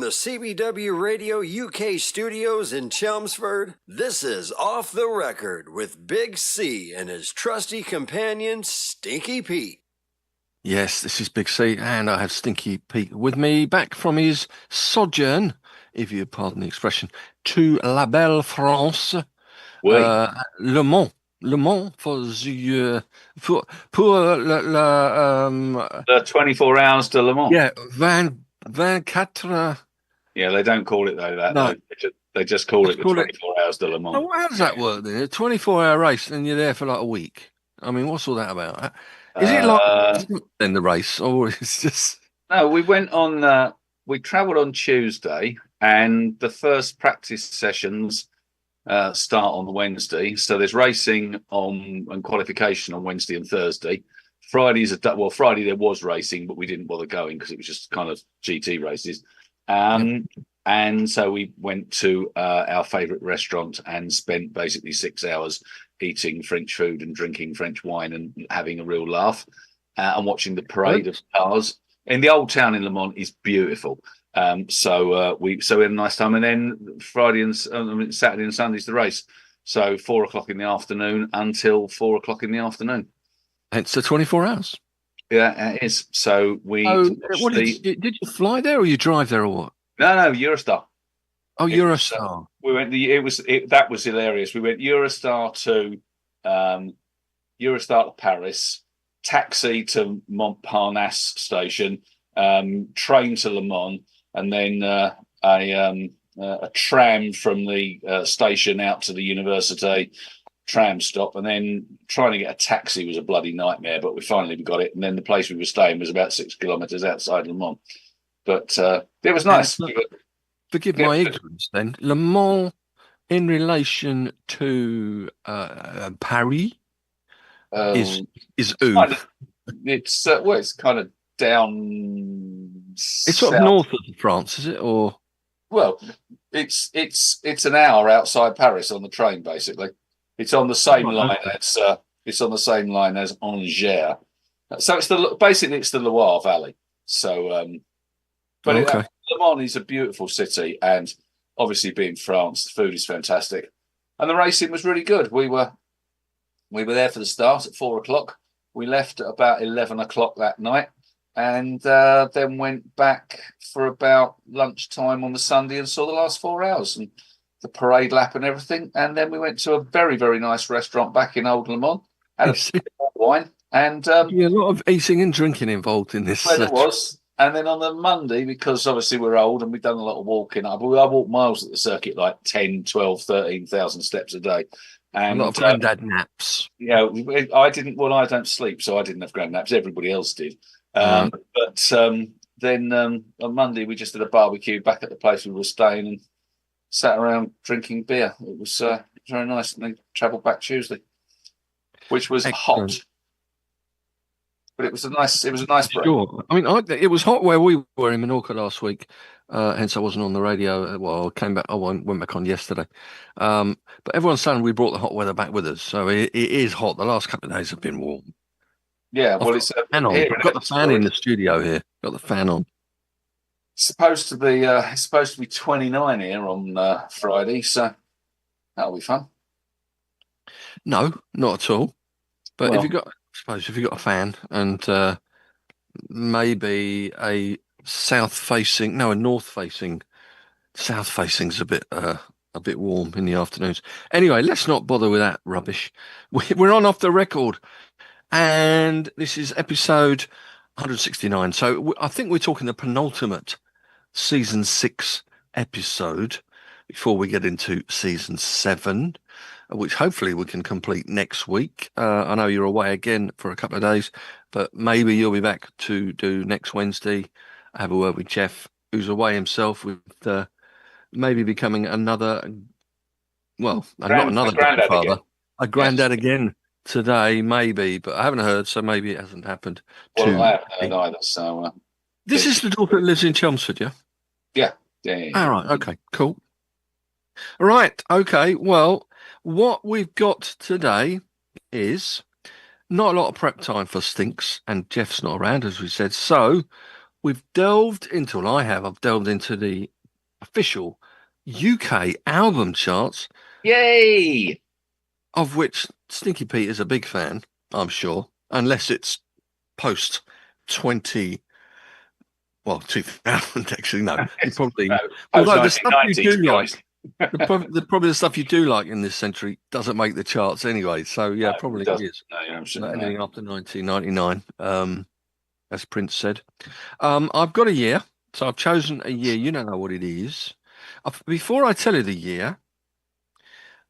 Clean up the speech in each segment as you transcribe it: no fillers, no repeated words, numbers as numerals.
the CBW Radio UK studios in Chelmsford, this is Off the Record with Big C and his trusty companion, Stinky Pete. Yes, this is Big C, and I have Stinky Pete with me, back from his sojourn, if you pardon the expression, to La Belle France, Oui. Le Mans for the The 24 hours de Le Mans. Yeah, 24. Yeah, they don't call it though that. No. They just call it the call it- 24 hours de Le Mans. Oh, how does that work then? A 24-hour race, and you're there for like a week. I mean, what's all that about? Is it like then the race, or it's just? No, we went on. We travelled on Tuesday, and the first practice sessions start on the Wednesday. So there's racing on and qualification on Wednesday and Thursday. Friday there was racing, but we didn't bother going because it was just kind of GT races. And so we went to our favourite restaurant and spent basically 6 hours eating French food and drinking French wine and having a real laugh and watching the parade of cars. In the old town in Le Mans is beautiful. So we had a nice time. And then Saturday and Sunday's the race. So 4 o'clock in the afternoon until 4 o'clock in the afternoon. It's the 24 hours. Yeah, it is. So we. Did you fly there or you drive there or what? No, Eurostar. Oh, Eurostar. We went. That was hilarious. We went Eurostar to Paris, taxi to Montparnasse station, train to Le Mans, and then a tram from the station out to the university. Tram stop, and then trying to get a taxi was a bloody nightmare, but we finally got it. And then the place we were staying was about 6 kilometres outside Le Mans, but it was nice. Forgive my ignorance then. Le Mans in relation to Paris is it's kind of down. It's sort of north of France, is it? Or it's an hour outside Paris on the train, basically. It's on the same line. It's on the same line as Angers. So it's the Loire Valley. So, Le Mans is a beautiful city, and obviously being France, the food is fantastic, and the racing was really good. We were there for the start at 4 o'clock. We left at about 11 o'clock that night, and then went back for about lunchtime on the Sunday and saw the last 4 hours and the parade lap and everything. And then we went to a very, very nice restaurant back in Old Le Mans, had a bit of wine, and a lot of eating and drinking involved in this. Well, it was. And then on the Monday, because obviously we're old and we've done a lot of walking, I walked miles at the circuit, like 10, 12, 13,000 steps a day. And a lot of granddad naps. Yeah, I didn't. Well, I don't sleep, so I didn't have grand naps. Everybody else did. But then on Monday, we just did a barbecue back at the place we were staying and sat around drinking beer. It was very nice. And then travelled back Tuesday, which was hot. But it was a nice break. Sure. I mean, it was hot where we were in Menorca last week. Hence, I wasn't on the radio. Well, I came back. I went back on yesterday. But everyone's saying we brought the hot weather back with us, so it is hot. The last couple of days have been warm. Yeah, well, it's fan on. I've got the fan in the studio here. Got the fan on. It's supposed to be 29 here on Friday, so that'll be fun. No, not at all. But if you've got a fan and maybe a north-facing. South-facing's a bit warm in the afternoons. Anyway, let's not bother with that rubbish. We're on Off the Record, and this is episode 169. So I think we're talking the penultimate season 6 episode before we get into season 7, which hopefully we can complete next week. I know you're away again for a couple of days, but maybe you'll be back to do next Wednesday. I have a word with Jeff, who's away himself with maybe becoming not another grandfather, a granddad again today, maybe, but I haven't heard, so maybe it hasn't happened. Well, I haven't heard either, so... This is the daughter that lives in Chelmsford, yeah? Yeah. All right, okay, cool. All right, okay, well, what we've got today is not a lot of prep time for Stinks, and Jeff's not around, as we said, so I've delved into the official UK album charts, Yay! of which Stinky Pete is a big fan, I'm sure, unless it's post 2000, actually. No, you probably, Post although the stuff you 1990, do to be like, honest. probably the stuff you do like in this century doesn't make the charts anyway. So yeah, No, probably it it doesn't. is. No, you're Not absolutely right. anything after 1999, as Prince said. I've got a year, so I've chosen a year. You don't know what it is. Before I tell you the year,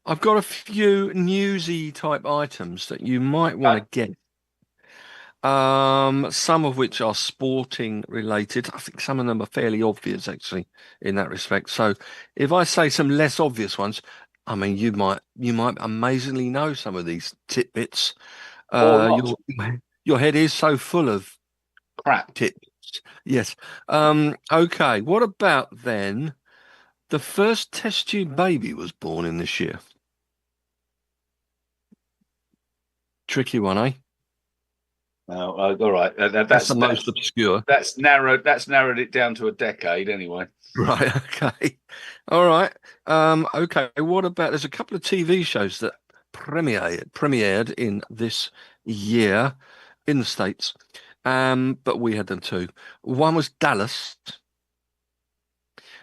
I've got a few newsy type items that you might want to get. Some of which are sporting related. I think some of them are fairly obvious actually in that respect. So if I say some less obvious ones, I mean you might amazingly know some of these tidbits. Or Uh, not. your your head is so full of Crap. tidbits. Yes. Okay. What about then? The first test tube baby was born in this year. Tricky one, eh? No, all right. That's the most obscure. That's narrowed it down to a decade anyway. Right, okay. All right. Okay, what about there's a couple of TV shows that premiered in this year in the States. But we had them too. One was Dallas,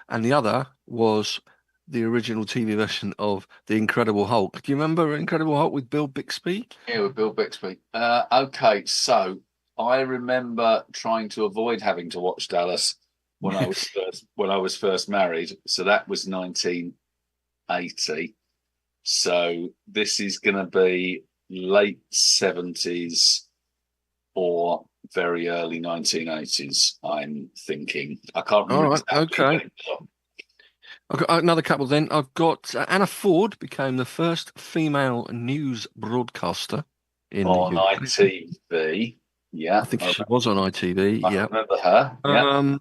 and the other was the original TV version of The Incredible Hulk. Do you remember Incredible Hulk with Bill Bixby? Yeah, with Bill Bixby. Okay, so I remember trying to avoid having to watch Dallas when I was first married. So that was 1980. So this is going to be late 70s or very early 1980s. I'm thinking. I can't remember. All right, exactly okay. I've got another couple then. I've got Anna Ford became the first female news broadcaster in the on UK. ITV. Yeah, I think she was on ITV. I Yeah. remember her. Yeah,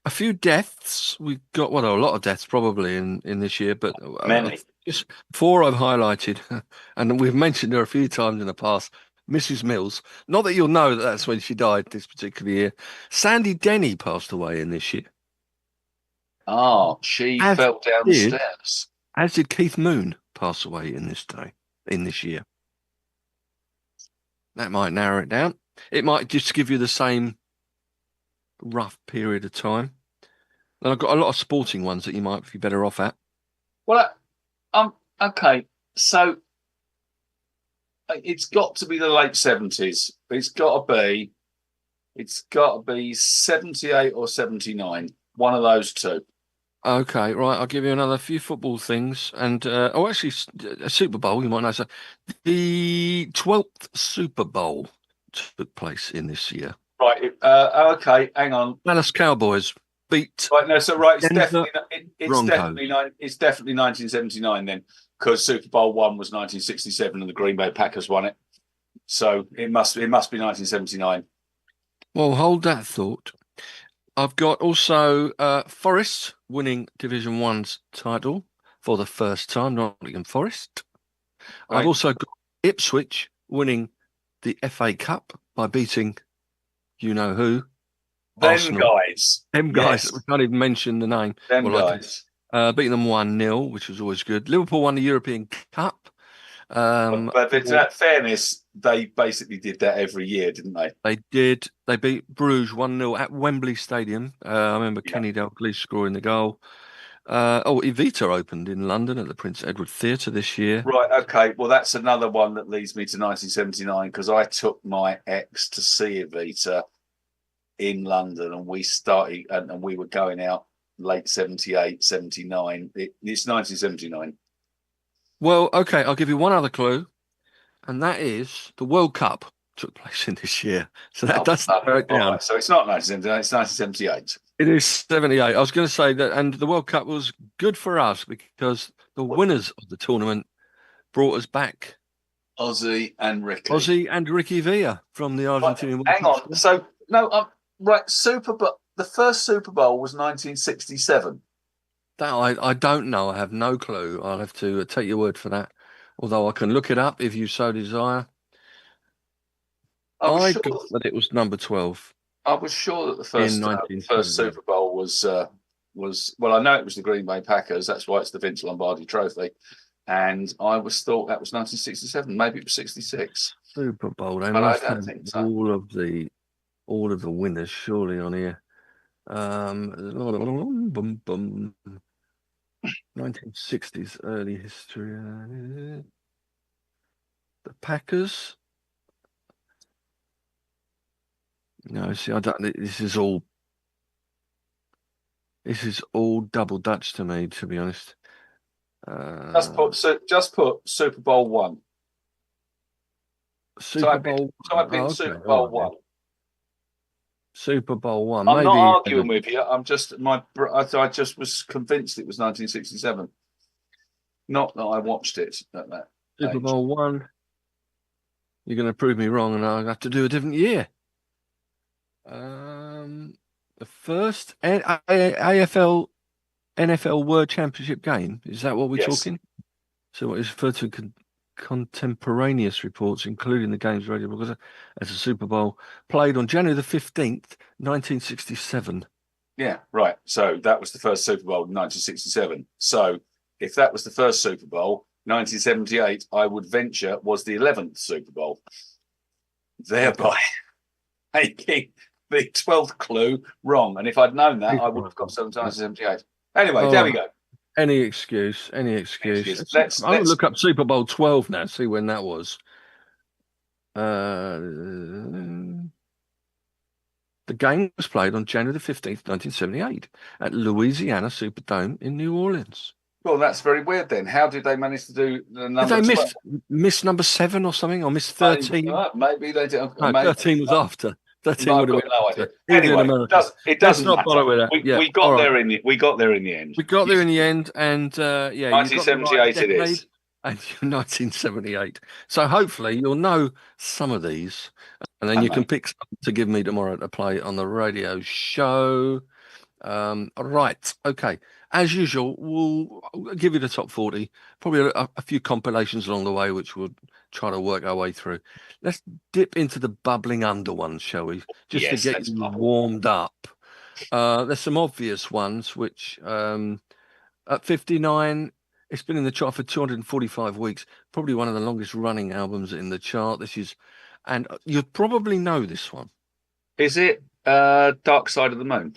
A few deaths. We've got a lot of deaths probably in this year, but many. just four I've highlighted, and we've mentioned her a few times in the past. Mrs. Mills. Not that you'll know that that's when she died this particular year. Sandy Denny passed away in this year. Oh, she As fell down the did stairs. As did Keith Moon pass away in this year. That might narrow it down. It might just give you the same rough period of time. And I've got a lot of sporting ones that you might be better off at. Well, okay. So it's got to be the late 70s. It's got to be 78 or 79. One of those two. Okay, right. I'll give you another few football things, and actually, a Super Bowl. You might know. So, the 12th Super Bowl took place in this year. Right. Okay. Hang on. Dallas Cowboys beat Right. No. So right. It's Denver it's definitely 1979 then, because Super Bowl one was 1967 and the Green Bay Packers won it. So it must be 1979. Well, hold that thought. I've got also Forest winning Division One's title for the first time, Nottingham Forest. Right. I've also got Ipswich winning the FA Cup by beating you know who. Them Arsenal. guys. Them guys. Yes. We can't even mention the name. Them guys. Beating them 1-0, which was always good. Liverpool won the European Cup. But in fairness, they basically did that every year, didn't they? They did. They beat Bruges 1-0 at Wembley Stadium. I remember Kenny Dalglish scoring the goal. Evita opened in London at the Prince Edward Theatre this year. Right, okay. Well, that's another one that leads me to 1979 because I took my ex to see Evita in London and we started and we were going out late 78, 79. It's 1979. Well, okay, I'll give you one other clue, and that is the World Cup took place in this year. So that does narrow it down. Right, so it's not 1979, it's 1978. It is 78. I was going to say that, and the World Cup was good for us because the winners of the tournament brought us back. Ozzy and Ricky Villa from the Argentinian. Hang on. So, no, right, the first Super Bowl was 1967. That I don't know. I have no clue. I'll have to take your word for that. Although I can look it up if you so desire. I got that it was number 12. I was sure that the in first 1978. Super Bowl was well, I know it was the Green Bay Packers. That's why it's the Vince Lombardi Trophy, and I was thought that was 1967. Maybe it was 66. Super Bowl. They But I must don't have think so. all of the winners surely on here. 1960s early history. The Packers. No, see, I don't. This is all double Dutch to me, to be honest. Just put Super Bowl one. Super Bowl. Type in Okay, Super all Bowl right, one. Super Bowl one. I'm Maybe not arguing with you. I'm just I just was convinced it was 1967. Not that I watched it at that Super age. Bowl one. You're going to prove me wrong, and I'll have to do a different year. The first AFL NFL World Championship game. Is that what we're talking? So what is referred to contemporaneous reports, including the game's radio because as a Super Bowl, played on January the 15th, 1967. Yeah, right. So that was the first Super Bowl in 1967. So if that was the first Super Bowl, 1978, I would venture was the 11th Super Bowl. Thereby making the 12th clue wrong. And if I'd known that, I would have got 1978. Anyway, there we go. Any excuse. I'm going to look up Super Bowl 12 now, see when that was. The game was played on January the 15th, 1978 at Louisiana Superdome in New Orleans. Well, that's very weird then. How did they manage to do the number? Did they miss number 7 or something, or miss 13? Maybe they did. No, 13 was after. 13 would have been no idea. Anyway, it doesn't matter. Bother with that. We got there in the end. We got there in the end, and 1978 it is. And 1978. So hopefully you'll know some of these, and then you can pick some to give me tomorrow to play on the radio show. Right. Okay. As usual, we'll give you the top 40, probably a few compilations along the way, which we'll try to work our way through. Let's dip into the bubbling under ones, shall we? Just to get you warmed up. There's some obvious ones, which at 59, it's been in the chart for 245 weeks, probably one of the longest running albums in the chart. And you probably know this one. Is it Dark Side of the Moon?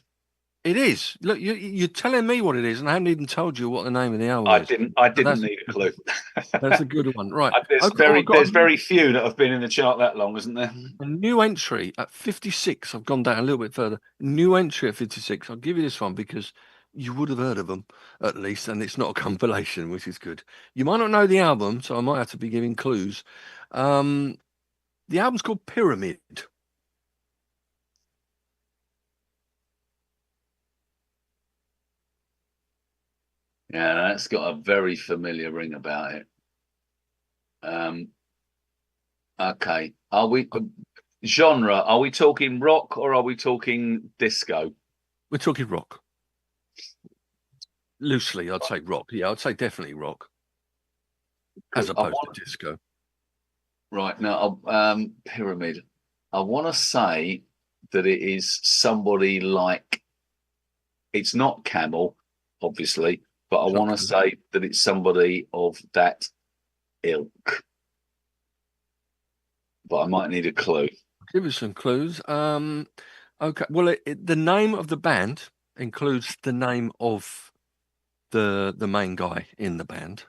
It is. Look, you're telling me what it is, and I haven't even told you what the name of the album is. I didn't need a clue. That's a good one, right? There's very few that have been in the chart that long, isn't there? A new entry at 56. I've gone down a little bit further. New entry at 56. I'll give you this one because you would have heard of them at least, and it's not a compilation, which is good. You might not know the album, so I might have to be giving clues. The album's called Pyramid. Yeah, that's got a very familiar ring about it. Okay. Are we genre? Are we talking rock or are we talking disco? We're talking rock. Loosely, I'd say rock. Yeah, I'd say definitely rock, as opposed to disco. Right now, Pyramid. I want to say that it is somebody like. It's not Camel, obviously. But I want to say that it's somebody of that ilk. But I might need a clue. Give us some clues. Okay. Well, the name of the band includes the name of the main guy in the band,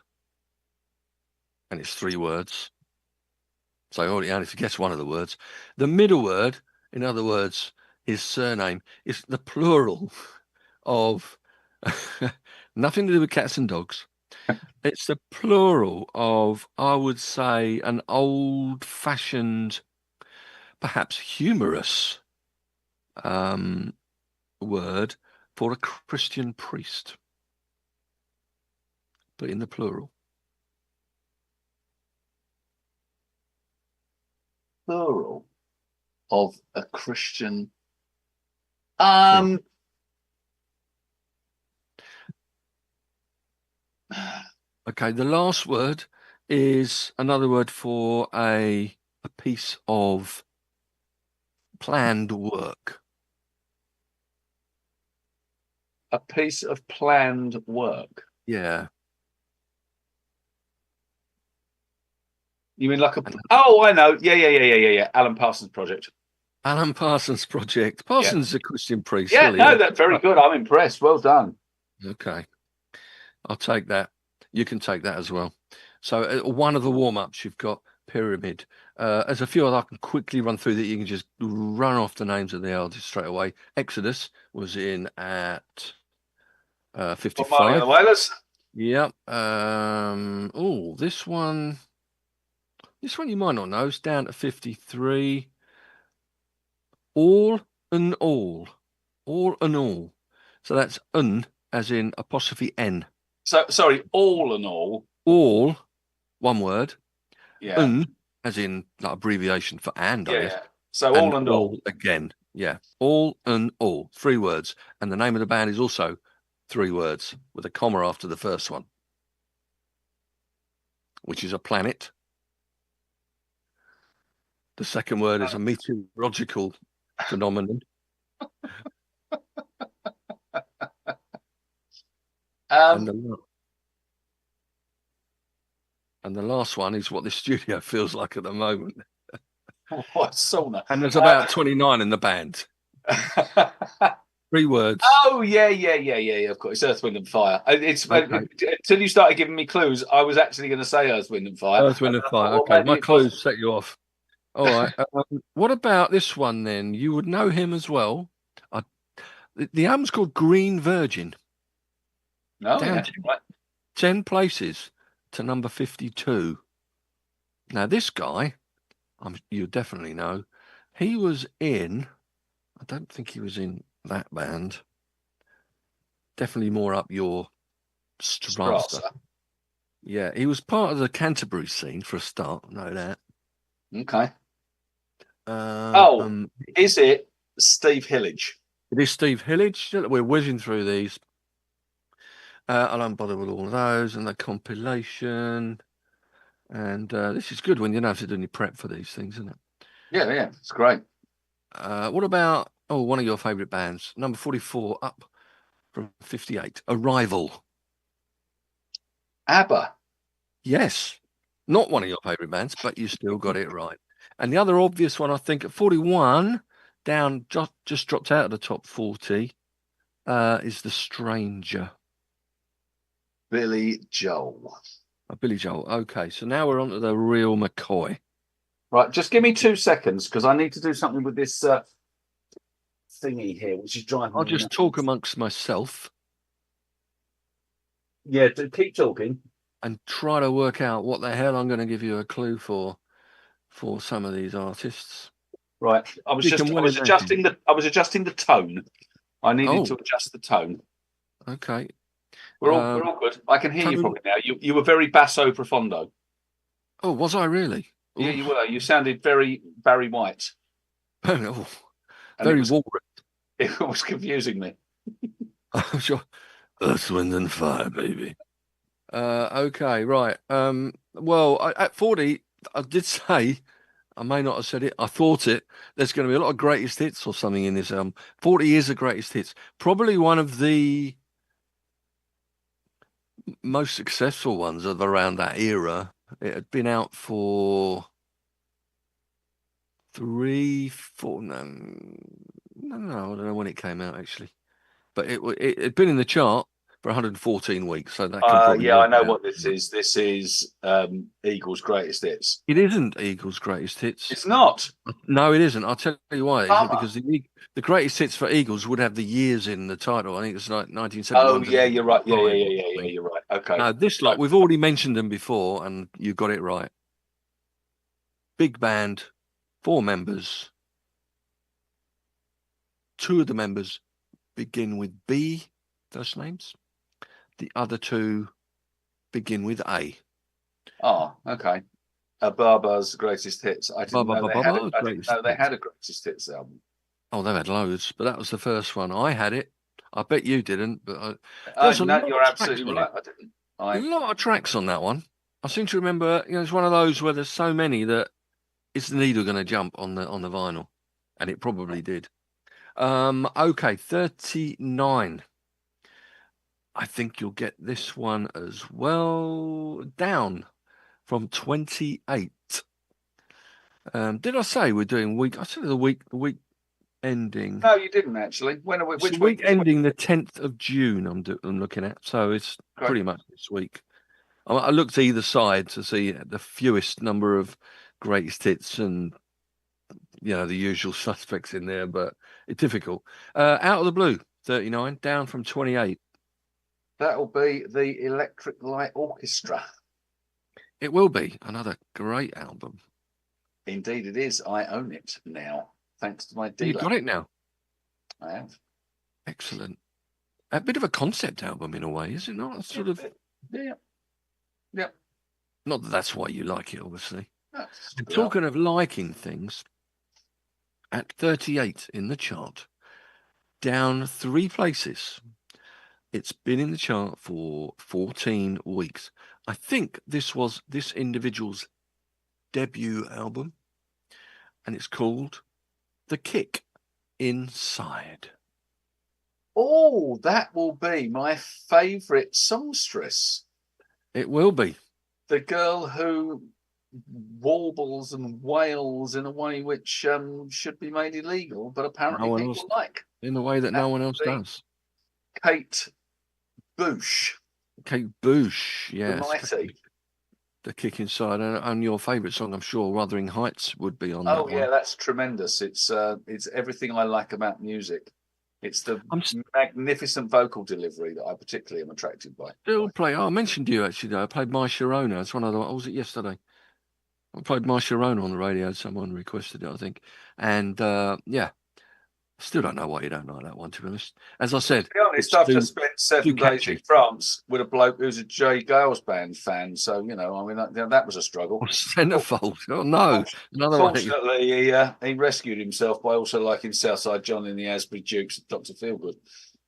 and it's 3 words. So I already only guess one of the words. The middle word, in other words, his surname is the plural of. Nothing to do with cats and dogs. It's the plural of, I would say, an old-fashioned, perhaps humorous word for a Christian priest, but in the plural. Plural of a Christian. Okay, the last word is another word for a piece of planned work. A piece of planned work. Yeah. You mean like a? Oh, I know. Yeah. Alan Parsons Project. Alan Parsons Project. Parsons is a Christian priest. Yeah, Silly, no, that's very good. I'm impressed. Well done. Okay. I'll take that. You can take that as well. So one of the warm-ups you've got Pyramid. There's a few I can quickly run through that you can just run off the names of the artists straight away. Exodus was in at 55. Marley and the Wailers. Yep. This one you might not know. It's down to 53. All and all. All and all. So that's as in apostrophe N. So sorry, all and all. All, one word. Yeah. As in like abbreviation for and, I guess. Yeah. So all and all. Again. Yeah. All and all. 3 words. And the name of the band is also 3 words with a comma after the first one, which is a planet. The second word is a meteorological phenomenon. And the last one is what the studio feels like at the moment. What sauna? And there's about 29 in the band. 3 words. Oh yeah. Of course, it's Earth, Wind and Fire. It's until you started giving me clues, I was actually going to say Earth, Wind and Fire. Earth, Wind and Fire. Okay, my clues set you off. All right. What about this one then? You would know him as well. The album's called Green Virgin. No, down 10 places to number 52. Now, this guy, you definitely know, he was in, I don't think he was in that band. Definitely more up your strata. Yeah, he was part of the Canterbury scene for a start, know that. Okay. Is it Steve Hillage? It is Steve Hillage. We're whizzing through these. I don't bother with all of those and the compilation. And this is good when you don't have to do any prep for these things, isn't it? Yeah, it's great. What about one of your favourite bands, number 44, up from 58, Arrival? ABBA. Yes, not one of your favourite bands, but you still got it right. And the other obvious one, I think, at 41, down just dropped out of the top 40, is The Stranger. Billy Joel. Billy Joel. Okay, so now we're on to the real McCoy. Right, just give me 2 seconds because I need to do something with this thingy here, which is driving me. I'll just talk amongst myself. Yeah, keep talking. And try to work out what the hell I'm going to give you a clue for some of these artists. Right, I was adjusting the tone. I needed to adjust the tone. Okay. We're all good. I can hear you probably now. You were very basso profondo. Oh, was I really? Yeah, you were. You sounded very Barry White. Very Walrus. It was confusing me. I'm sure. Earth, Wind and Fire, baby. Okay, right. Well, at 40, I did say, I may not have said it, I thought it, there's going to be a lot of greatest hits or something in this album. 40 is the greatest hits. Probably one of the most successful ones of around that era. It had been out for 3, 4, no, I don't know when it came out actually, but it had been in the chart for 114 weeks. So that I know what this is. This is Eagles' greatest hits. It isn't Eagles' greatest hits. It's not. No, it isn't. I'll tell you why. Because the greatest hits for Eagles would have the years in the title. I think it's like 1971. Oh yeah, you're right. Yeah, you're right. Okay. Now this lot we've already mentioned them before, and you got it right. Big band, 4 members. 2 of the members begin with B, first names. The other 2 begin with A. Oh, okay. Barba's greatest hits. I didn't know they had a greatest hits album. Oh, they've had loads, but that was the first one. I had it. I bet you didn't, but you're absolutely right. I didn't. A lot of tracks on that one. I seem to remember. It's one of those where there's so many that is the needle going to jump on the vinyl, and it probably did. Okay, 39. I think you'll get this one as well. Down from 28. Did I say we're doing week? I said the week ending. No, you didn't actually. When are we? It's Which the week week? ending the 10th of June. I'm looking at, so it's Okay. pretty much this week. I looked either side to see the fewest number of greatest hits and the usual suspects in there, but it's difficult. Out of the Blue, 39, down from 28. That'll be the Electric Light Orchestra. It will be another great album. Indeed, it is. I own it now, thanks to my dealer. You got it now. I have. Excellent. A bit of a concept album in a way, is it not? A sort of. Yeah. Not that that's why you like it, obviously. That's And talking of liking things, at 38 in the chart, down 3 places. It's been in the chart for 14 weeks. I think this was this individual's debut album, and it's called The Kick Inside. Oh, that will be my favourite songstress. It will be. The girl who warbles and wails in a way which should be made illegal, but apparently people like. In a way that no one else does. Kate Bush. Kate Bush, yes. The mighty. The Kick Inside, and your favourite song, I'm sure, Wuthering Heights would be on that one. Oh yeah, that's tremendous. It's everything I like about music. It's the magnificent vocal delivery that I particularly am attracted by. I mentioned you actually, though. I played My Sharona. It's one of the. What was it yesterday? I played My Sharona on the radio. Someone requested it, I think. And still don't know why you don't like that one, to be honest. As I said, to be honest, I've just spent 7 days in France with a bloke who's a J. Gales band fan. So, I mean, that was a struggle. Centerfold. Oh, no. Another Fortunately, he rescued himself by also liking Southside John in the Asbury Jukes and Dr. Feelgood.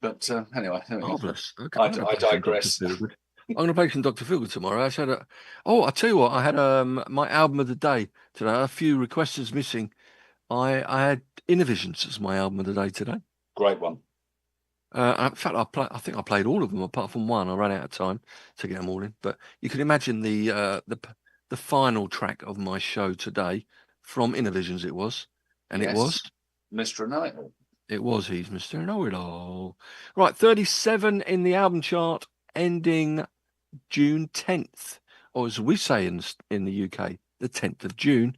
But anyway. Marvellous. Okay. I digress. I'm going to play some Dr. Feelgood tomorrow. I tell you what, I had my album of the day today. A few requests missing. I had Innovisions as my album of the day today. Great one. In fact, I think I played all of them apart from one. I ran out of time to get them all in. But you can imagine the final track of my show today from Innovisions. It was, and yes. It was Mr. Know-It-All. It was. He's Mr. Know-It-All. Right, 37 in the album chart, ending June 10th, or as we say in the UK, the 10th of June.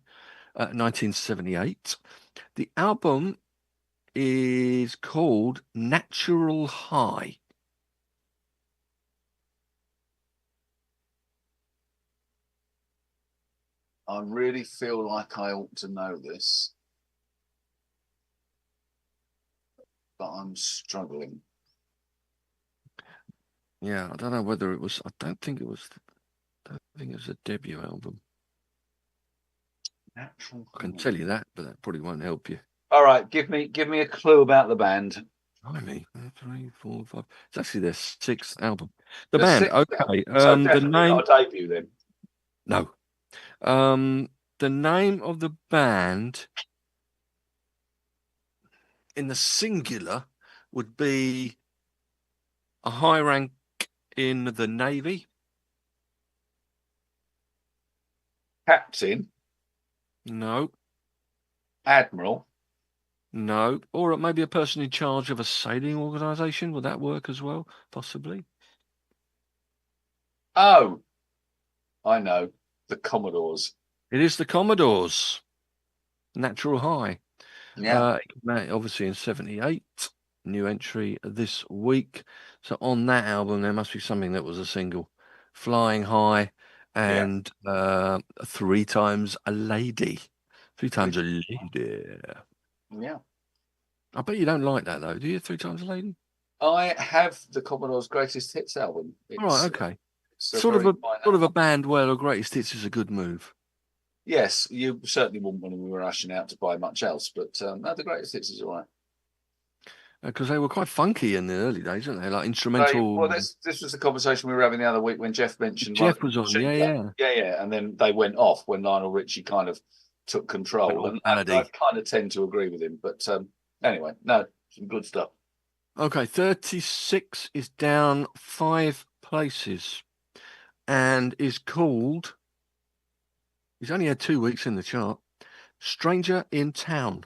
1978. The album is called Natural High. I really feel like I ought to know this, but I'm struggling. Yeah, I don't know whether it was. I don't think it was a debut album. Natural. I can tell you that, but that probably won't help you. All right, give me a clue about the band. I mean, 3, 4, 5. It's actually their 6th album. The band, okay. So the name. Not a debut then. No. The name of the band in the singular would be a high rank in the Navy. Captain. No. Admiral. No. Or maybe a person in charge of a sailing organisation. Would that work as well? Possibly. Oh, I know. The Commodores. It is the Commodores. Natural High. Yeah. Obviously in 78. New entry this week. So on that album, there must be something that was a single. Flying High. And 3 Times a Lady. 3 Times a Lady. Yeah. I bet you don't like that, though. Do you, 3 Times a Lady? I have the Commodore's Greatest Hits album. All right, okay. Sort of a band where the Greatest Hits is a good move. Yes, you certainly wouldn't when we were rushing out to buy much else, but no, the Greatest Hits is all right. Because they were quite funky in the early days, weren't they? Like instrumental. Well, this was the conversation we were having the other week when Jeff mentioned. Jeff was on, yeah. And then they went off when Lionel Richie kind of took control, and I kind of tend to agree with him. But anyway, no, some good stuff. Okay, 36 is down 5 places and is called, he's only had 2 weeks in the chart, Stranger in Town.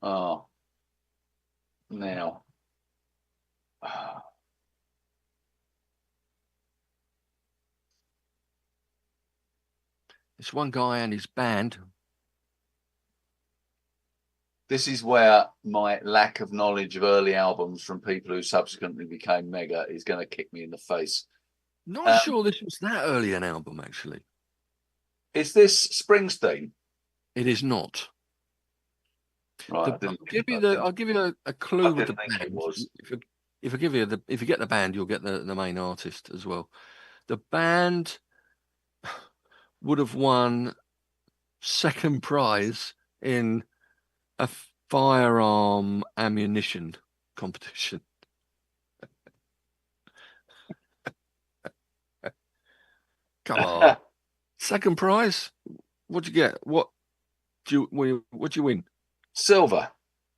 Oh, now. It's one guy and his band. This is where my lack of knowledge of early albums from people who subsequently became mega is going to kick me in the face. Not sure this was that early an album, actually. Is this Springsteen? It is not. Right, I'll give you a clue with the think band. it was. If you get the band, you'll get the main artist as well. The band would have won second prize in a firearm ammunition competition. Come on. Second prize? What'd you get? What'd you win? Silver.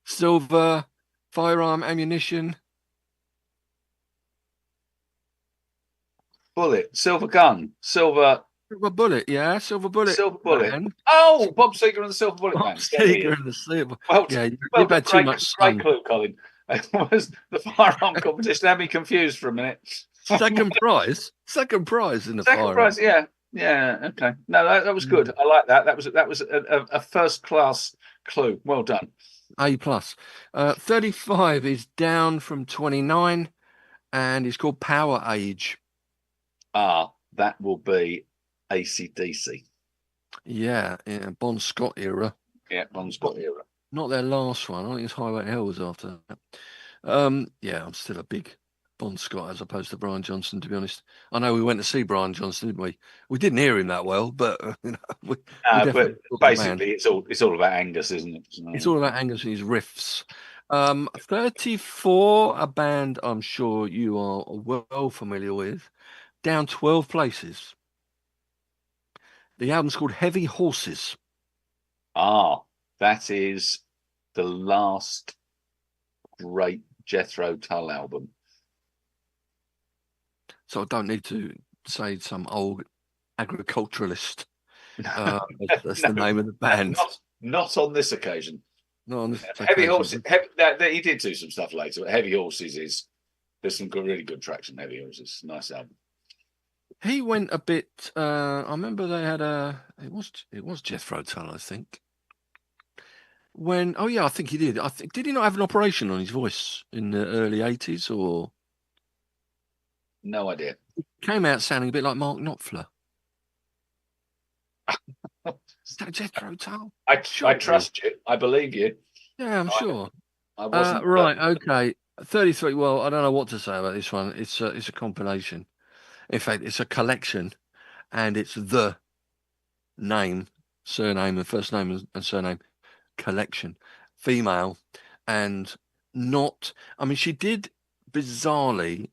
Silver, firearm ammunition. Bullet. Silver gun. Silver Bullet, yeah. Silver Bullet. Silver Bullet. Man. Oh, Bob Seger and the Silver Bullet Bob Man. Seger and the Silver. Well, yeah, you've had too much sun. Great clue, Colin. It was the firearm competition. Had me confused for a minute. Second prize in the Second firearm. prize, yeah. Okay. No, that was good. I like that. That was a first class clue. Well done. A plus. 35 is down from 29, and it's called Power Age. That will be AC/DC. Yeah, Bon Scott era. Yeah, Bon Scott era. Not their last one. I think it's Highway to Hell was after that. Yeah, I'm still a big Bon Scott as opposed to Brian Johnson, to be honest. I know we went to see Brian Johnson, didn't we? We didn't hear him that well, but but basically it's all about Angus, isn't it? It's all about Angus and his riffs. 34, a band I'm sure you are well familiar with, down 12 places. The album's called Heavy Horses. That is the last great Jethro Tull album. So I don't need to say some old agriculturalist. That's the name of the band. Not on this occasion. Not on this Heavy Horses. He did do some stuff later, but Heavy Horses there's some really good tracks in Heavy Horses. Nice album. He went a bit. I remember they had it was Jethro Tull, I think. I think he did. Did he not have an operation on his voice in the early 80s or? No idea. He came out sounding a bit like Mark Knopfler. Is that Jethro Tull? I trust you. I believe you. Yeah, I'm sure. I wasn't right. Okay. 33. Well, I don't know what to say about this one. It's a compilation. In fact, it's a collection, and it's the name, surname, and first name and surname collection. Female, and not. I mean, she did bizarrely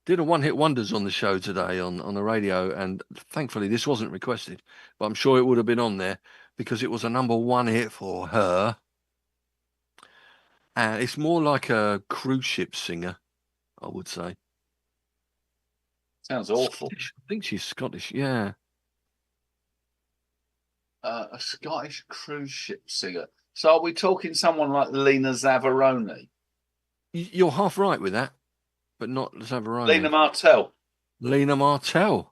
did a one-hit wonders on the show today on the radio, and thankfully this wasn't requested, but I'm sure it would have been on there because it was a #1 hit for her. And it's more like a cruise ship singer, I would say. Sounds awful. Scottish. I think she's Scottish, yeah. A Scottish cruise ship singer. So are we talking someone like Lena Zavaroni? You're half right with that, but not Zavaroni. Lena Martell. Lena Martell.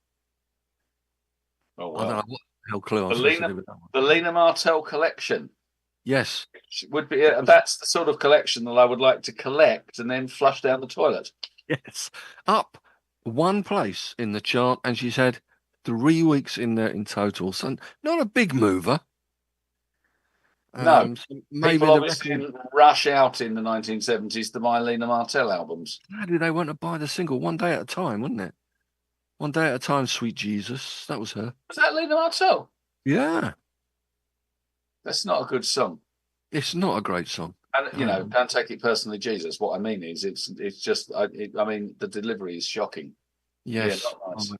Oh, well. I don't know what the hell clue I'm supposed to do with that one. The Lena Martell collection. Yes. Would be that's the sort of collection that I would like to collect and then flush down the toilet. Yes. Up one place in the chart, and she's had 3 weeks in there in total. So not a big mover. No. So maybe people obviously didn't rush out in the 1970s to buy Lena Martell albums. How did they want to buy the single? One Day at a Time, wasn't it? One Day at a Time, Sweet Jesus. That was her. Was that Lena Martell? Yeah. That's not a good song. It's not a great song. And, don't take it personally, Jesus. What I mean is it's just, I mean, the delivery is shocking. Yes. Yeah, not nice.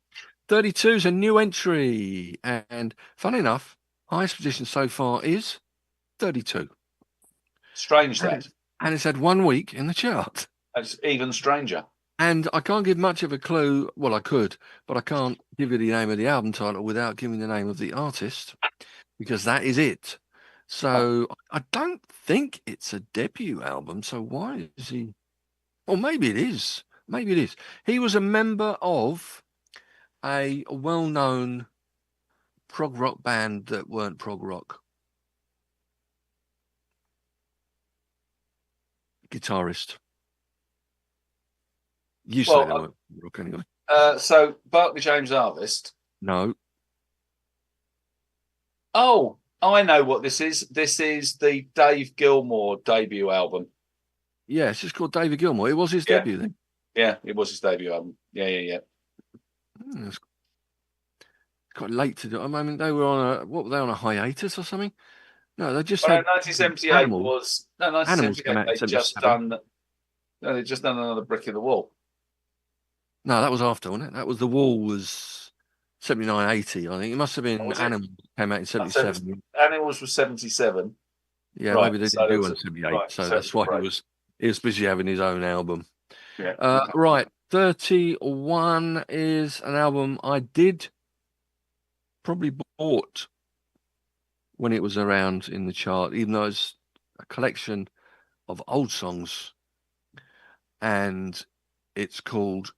32 is a new entry. And funny enough, highest position so far is 32. Strange and, that. and it's had 1 week in the chart. That's even stranger. And I can't give much of a clue. Well, I could, but I can't give you the name of the album title without giving the name of the artist, because that is it. So I don't think it's a debut album. So why is he? Or maybe it is. Maybe it is. He was a member of a well-known prog rock band that weren't prog rock. Guitarist. You say they weren't rock anyway. So Barclay James Harvest. No. Oh, I know what this is. This is the Dave Gilmour debut album. Yeah, it's just called David Gilmour. It was his debut then. Yeah, it was his debut album. Yeah. It's quite late to do. I mean, they were on what were they on a hiatus or something? No, they just had 1978 Animals. was no Animals came 1978. out in They just 77. done. No, they just done another brick in the wall. No, that was after, wasn't it? That was The Wall was 79, 80, I think. It must have been Was it? Animals came out in 77. Animals was 77. Yeah, Right, maybe they so didn't do there's one a- in 78. right, So so that's why right. he was busy having his own album. Yeah. Right, 31 is an album I did probably bought when it was around in the chart, even though it's a collection of old songs, and it's called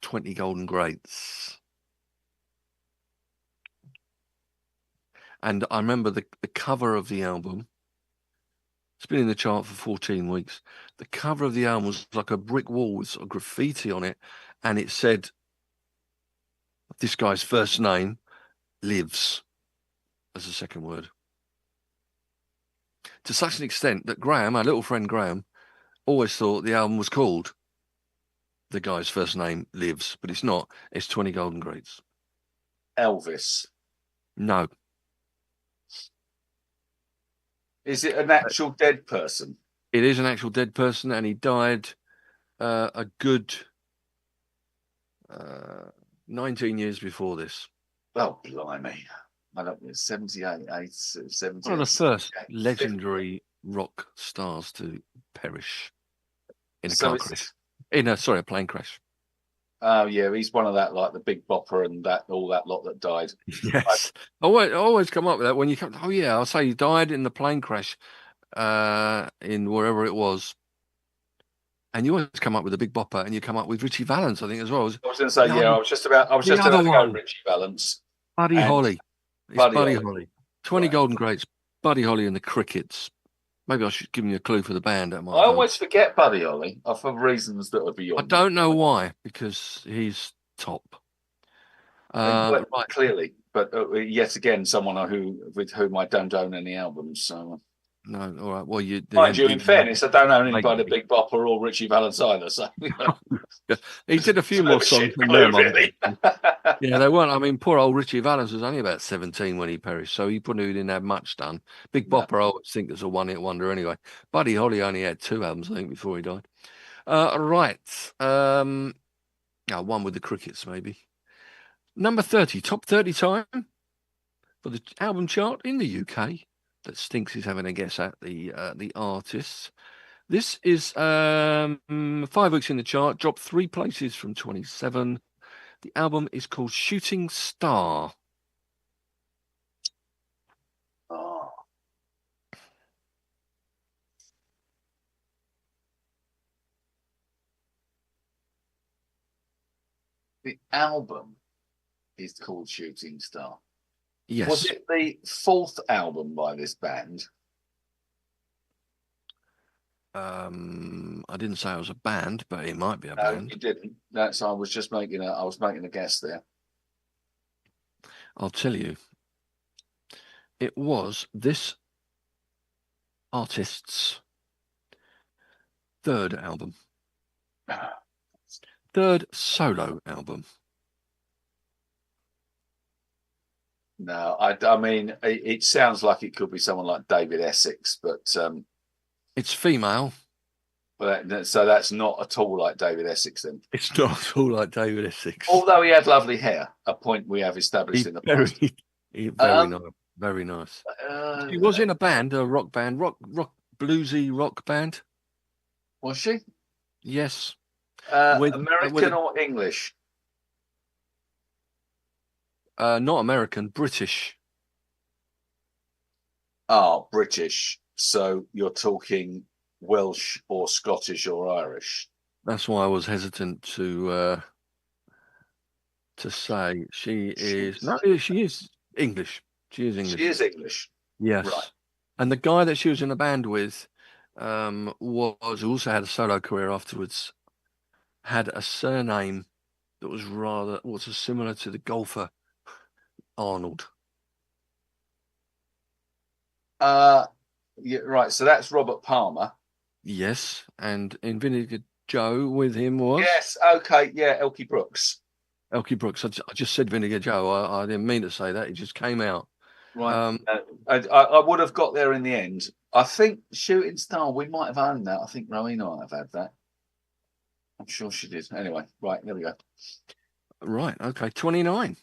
20 Golden Greats. And I remember the cover of the album. It's been in the chart for 14 weeks. The cover of the album was like a brick wall with sort of graffiti on it, and it said, this guy's first name lives as a second word. To such an extent that Graham, our little friend Graham, always thought the album was called The Guy's First Name Lives, but it's not. It's 20 Golden Greats. Elvis. No. Is it an actual dead person? It is an actual dead person, and he died a good 19 years before this. Oh, blimey. I don't know, 78, 78. One of the first legendary rock stars to perish in a car crash. A plane crash. Oh, yeah, he's one of that, like the Big Bopper and all that lot that died. Yes. I always come up with that when you come, I'll say he died in the plane crash in wherever it was. And you always come up with a Big Bopper, and you come up with Richie Valens, I think, as well. I was going to say, I was just about to go Richie Valens. Buddy Holly. It's Buddy Holly. 20 Right. Golden Greats. Buddy Holly and the Crickets. Maybe I should give you a clue for the band. I always forget Buddy Holly for reasons that are beyond. I don't know why, because he's top. Right. Clearly, but yet again, someone with whom I don't own any albums. So no, all right. Well, mind you, in fairness, I don't own any by the Big Bopper or Richie Valens either. So he did a few more songs than them. Really. Yeah, they weren't. I mean, poor old Richie Valens was only about 17 when he perished, so he probably didn't have much done. Big Bopper, I always think, is a one-hit wonder anyway. Buddy Holly only had 2 albums, I think, before he died. Right. One with the Crickets, maybe. Number 30, top 30 time for the album chart in the UK. That Stinks is having a guess at the artists. This is 5 weeks in the chart, dropped 3 places from 27. The album is called Shooting Star. Oh. The album is called Shooting Star. Yes. Was it the 4th album by this band? I didn't say it was a band, but it might be a band. No, you didn't. That's I was just making a guess there. I'll tell you. It was this artist's 3rd album. 3rd solo album. No, I mean, it sounds like it could be someone like David Essex, but it's female. So that's not at all like David Essex then. It's not at all like David Essex. Although he had lovely hair, a point we have established in the past. Very nice. Very nice. He was in a band, a rock band bluesy rock band. Was she? Yes. American or English? Not American, British. Oh, British. So you're talking Welsh or Scottish or Irish? That's why I was hesitant to say she is. No, she is English. She is English. She is English. Yes. Right. And the guy that she was in a band with was also had a solo career afterwards. Had a surname that was similar to the golfer Arnold. Yeah, right. So that's Robert Palmer. Yes, and in Vinegar Joe with him was Yes. Okay. Yeah. Elkie Brooks. Elkie Brooks. I just said Vinegar Joe. I didn't mean to say that. It just came out. Right. I would have got there in the end. I think Shooting Star, we might have owned that. I think Rowena might have had that. I'm sure she did. Anyway, right, there we go. Right, okay, 29.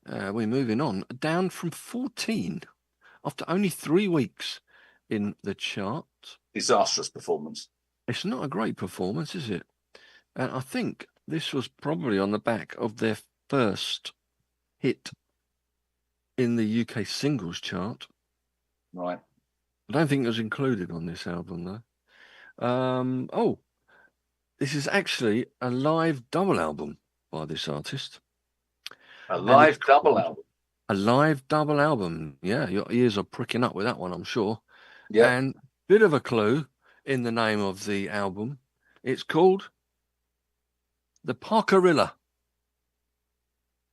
We're moving on. Down from 14 after only 3 weeks in the chart. Disastrous performance. It's not a great performance, is it? And I think this was probably on the back of their first hit in the UK singles chart. Right. I don't think it was included on this album, though. This is actually a live double album by this artist. A live double album. A live double album. Yeah, your ears are pricking up with that one, I'm sure. Yeah. And bit of a clue in the name of the album. It's called The Parkerilla.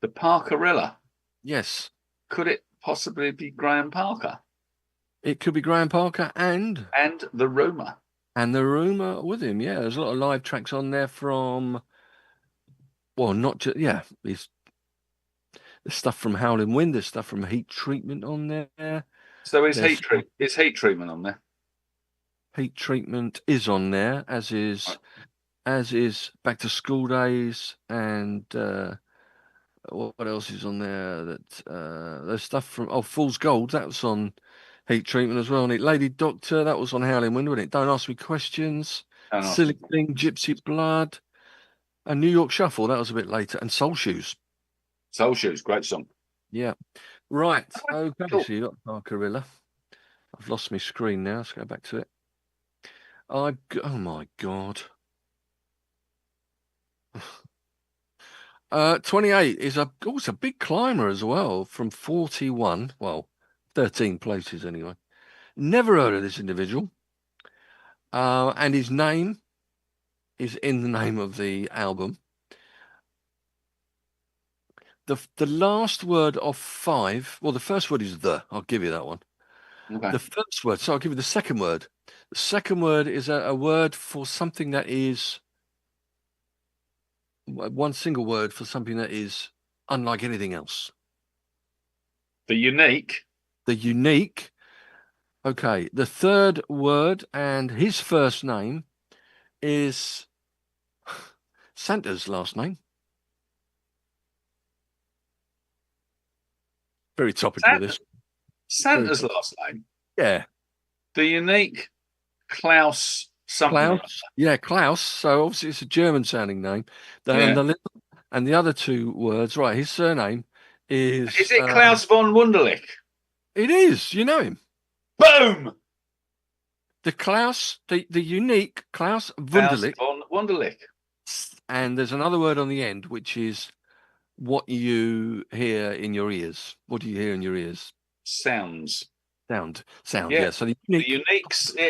The Parkerilla. Yes. Could it possibly be Graham Parker? It could be Graham Parker and The Rumour. And The Rumour with him, yeah. There's a lot of live tracks on there from, well, not just, yeah, there's stuff from Howling Wind, there's stuff from Heat Treatment on there. So is Heat Treatment on there? Heat Treatment is on there, as is Back to School Days, and what else is on there? That there's stuff from Fool's Gold, that was on Heat Treatment as well. And Lady Doctor, that was on Howling Wind, wasn't it? Don't Ask Me Questions, Silly Thing, Gypsy Blood, and New York Shuffle, that was a bit later, and Soul Shoes. Soul Shoes, great song. Yeah. Right. Okay, cool. So you got Parkerilla. I've lost my screen now. Let's go back to it. Oh my God. 28 is a big climber as well, from 41. Well, 13 places anyway. Never heard of this individual. And his name is in the name of the album. The last word of 5, well, the first word is the. I'll give you that one. Okay. The first word, so I'll give you the second word. The second word is a word for something that is one single word for something that is unlike anything else. The unique. The unique. Okay. The third word and his first name is Santa's last name. Very topical, this. Santa's last name? Yeah. The unique Klaus something. Klaus. Yeah, Klaus. So obviously it's a German sounding name. And the other two words, right, his surname is... Is it Klaus von Wunderlich? It is. You know him. Boom! The Klaus, the unique Klaus Wunderlich. Klaus von Wunderlich. And there's another word on the end, which is what you hear in your ears. What do you hear in your ears? Sounds. Sound. Yeah. So the unique sound.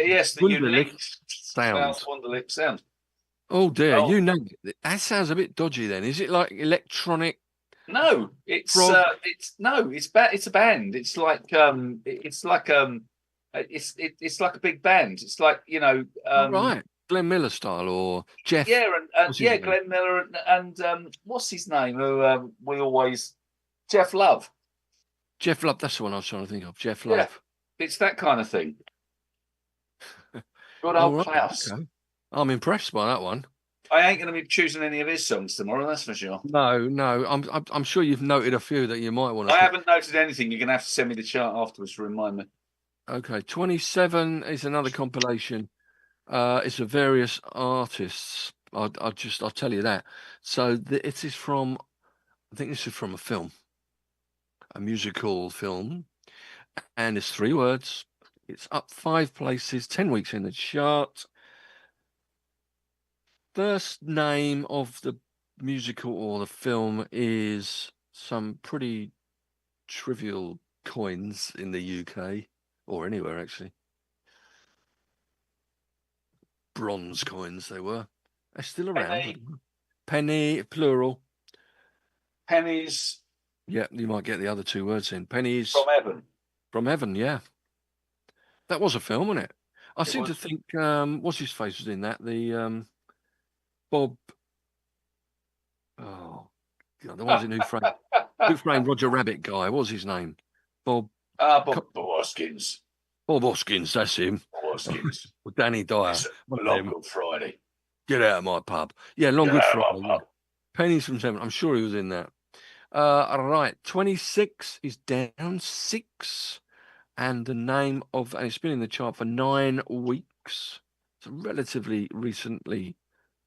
Wunderlich sound. Oh dear, you know that sounds a bit dodgy. Then is it like electronic? No, it's a band. It's like it's like a big band. It's like right, Glenn Miller style or Jeff. Yeah, Glenn Miller and what's his name? Who we always Jeff Love. Jeff Love, that's the one I was trying to think of. Jeff Love. Yeah, it's that kind of thing. Good old Klaus. Okay. I'm impressed by that one. I ain't going to be choosing any of his songs tomorrow, that's for sure. No. I'm sure you've noted a few that you might want to. I haven't noted anything. You're going to have to send me the chart afterwards to remind me. Okay, 27 is another compilation. It's of various artists. I'll tell you that. So it is from, I think this is from a film, a musical film, and it's 3 words. It's up 5 places, 10 weeks in the chart. First name of the musical or the film is some pretty trivial coins in the UK, or anywhere actually. Bronze coins they were. They're still around. Penny. Penny, plural. Pennies Yeah, you might get the other 2 words in. Pennies from heaven. from heaven, yeah. That was a film, wasn't it? I It seem to was. think what's his face was in that? The Bob, oh God, the ones in Who Framed Roger Rabbit guy. What was his name? Bob Bob Hoskins. Bob Hoskins, that's him. Bob Hoskins. Or Danny Dyer. It's a One of long them. Good Friday. Get out of my pub. Yeah, Long Get Good out of Friday. my Yeah. pub. Pennies from Seven. I'm sure he was in that. All right. 26 is down 6. And the name of, and it's been in the chart for 9 weeks. It's a relatively recently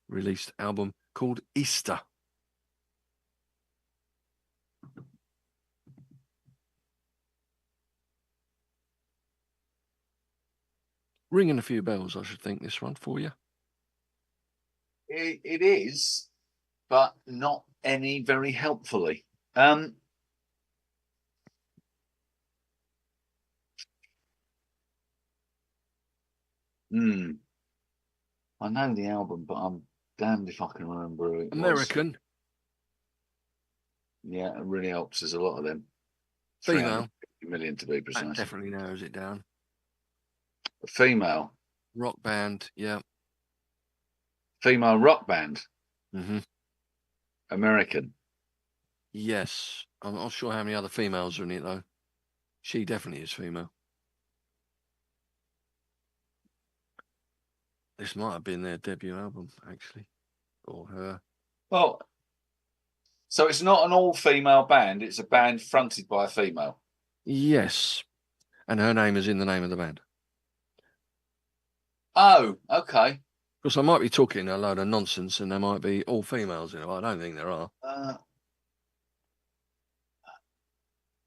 released album called Easter. Ringing a few bells, I should think, this one for you. It is, but not any very helpfully. I know the album, but I'm damned if I can remember who it American. was. Yeah, it really helps. There's a lot of them. Female. 350 million to be That precise. definitely narrows it down. A female. Rock band, yeah. Female rock band. Mm-hmm. American. Yes. I'm not sure how many other females are in it, though. She definitely is female. This might have been their debut album, actually. Or her. Well, so it's not an all-female band. It's a band fronted by a female. Yes. And her name is in the name of the band. Oh, okay. Because I might be talking a load of nonsense and there might be all females in it. I don't think there are.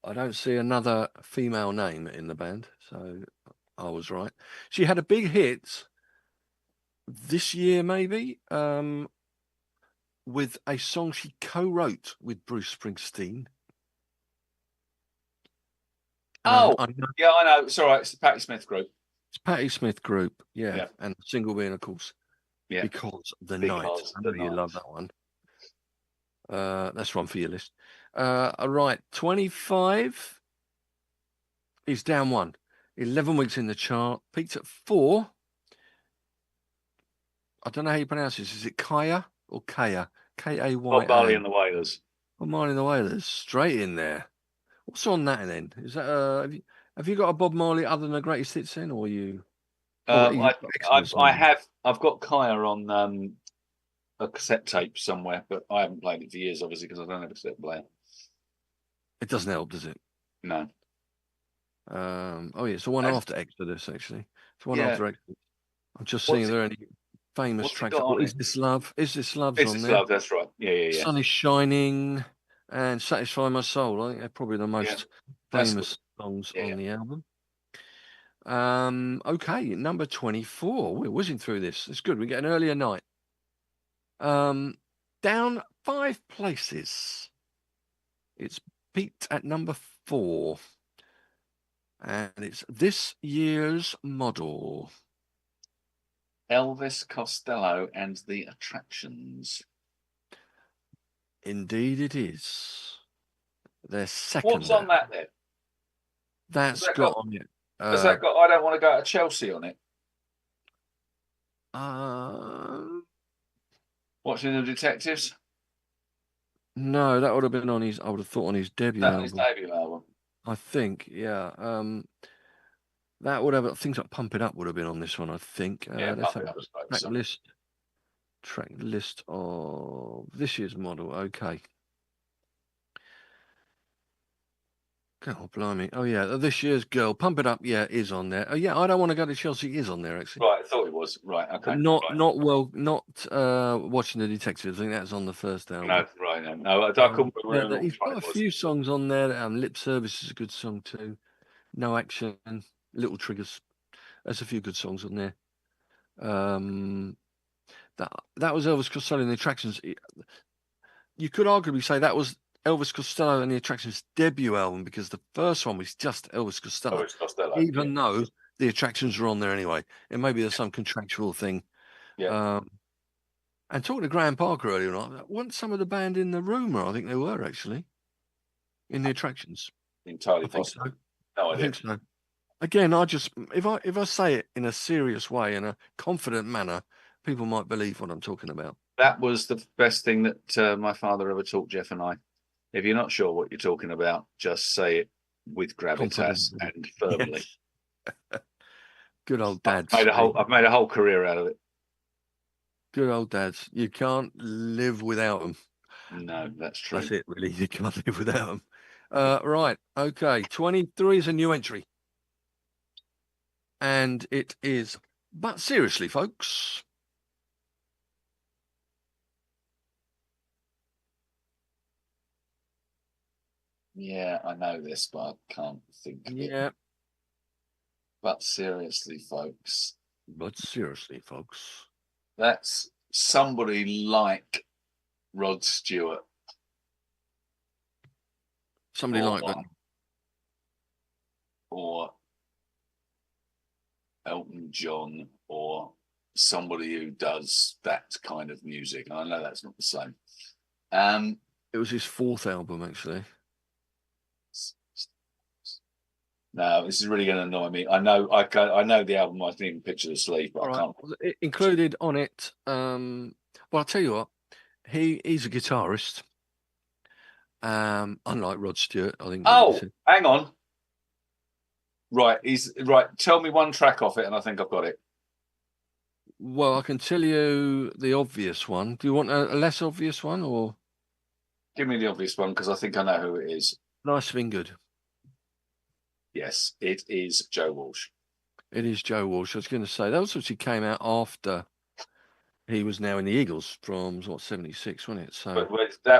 I don't see another female name in the band, so I was right. She had a big hit this year, maybe, with a song she co-wrote with Bruce Springsteen. Yeah, I know. It's all right. It's the Patti Smith Group. It's Patti Smith Group, yeah. And the single being, of course, Because the Night. I know you love that one. That's one for your list. All right, 25 is down 1. 11 weeks in the chart. Peaked at 4. I don't know how you pronounce this. Is it Kaya or Kaya? Kaya. Bob Marley and the Wailers. Bob Marley and the Wailers, straight in there. What's on that then? Is that have you got a Bob Marley other than the greatest hits in, or you? I've got Kaya on a cassette tape somewhere, but I haven't played it for years, obviously, because I don't have a cassette player. It doesn't help, does it? No. Oh yeah, it's the one after Exodus, actually. It's the one after Exodus. I'm just seeing if there are any famous tracks. Is This Love? Is This Love's on there? Is This Love? That's right. Yeah. Sun is Shining and Satisfy My Soul. I think they're probably the most famous songs on the album. Okay, number 24. We're whizzing through this. It's good. We get an earlier night. Down 5 places. It's peaked at number 4. And it's this year's model. Elvis Costello and the Attractions. Indeed it is. Their second. What's on that then? That's got on it. Has that got I Don't Want to Go to Chelsea on it? Watching the Detectives? No, that would have been on his, I would have thought on his debut album. His debut album. I think, yeah. That would have, things like Pump It Up would have been on this one, I think. Let's have a track list of this year's model. Okay. God, blimey. Oh, yeah. This year's Girl, Pump It Up, yeah, is on there. Oh, yeah, I Don't Want to Go to Chelsea is on there, actually. Right, I thought it was. Right, okay. But not right. Watching the Detective. I think that's on the first album. No, right, no. I couldn't remember He's which one got it a was. few songs on there. Lip Service is a good song too. No Action, Little Triggers. There's a few good songs on there. That was Elvis Costello and the Attractions. You could arguably say that was Elvis Costello and the Attractions' debut album, because the first one was just Elvis Costello. Elvis Costello, even though the Attractions were on there anyway. And maybe there's some contractual thing. Yeah. And talking to Graham Parker earlier on, weren't some of the band in the Rumour? I think they were, actually, in the Attractions. Entirely I think possible. so. No I idea. think so. Again, if I say it in a serious way, in a confident manner, people might believe what I'm talking about. That was the best thing that my father ever taught Jeff and I. If you're not sure what you're talking about, just say it with gravitas and firmly. Yes. Good old dads. I've made a whole career out of it. Good old dads. You can't live without them. No, that's true. That's it, really. You can't live without them. Right. Okay. 23 is a new entry. And it is, but seriously, folks. Yeah, I know this, but I can't think of it. But seriously, folks. That's somebody like Rod Stewart. Somebody like that. Or Elton John, or somebody who does that kind of music. I know that's not the same. It was his fourth album, actually. No, this is really going to annoy me. I know the album. I didn't even picture the sleeve, but I can't. It included on it. Well, I'll tell you what. He's a guitarist. Unlike Rod Stewart, I think. Oh, hang on. Right, Tell me one track off it, and I think I've got it. Well, I can tell you the obvious one. Do you want a less obvious one, or? Give me the obvious one, because I think I know who it is. Nice Fingered. Yes, it is Joe Walsh. It is Joe Walsh. I was going to say that was actually came out after he was now in the Eagles from 76, wasn't it? So but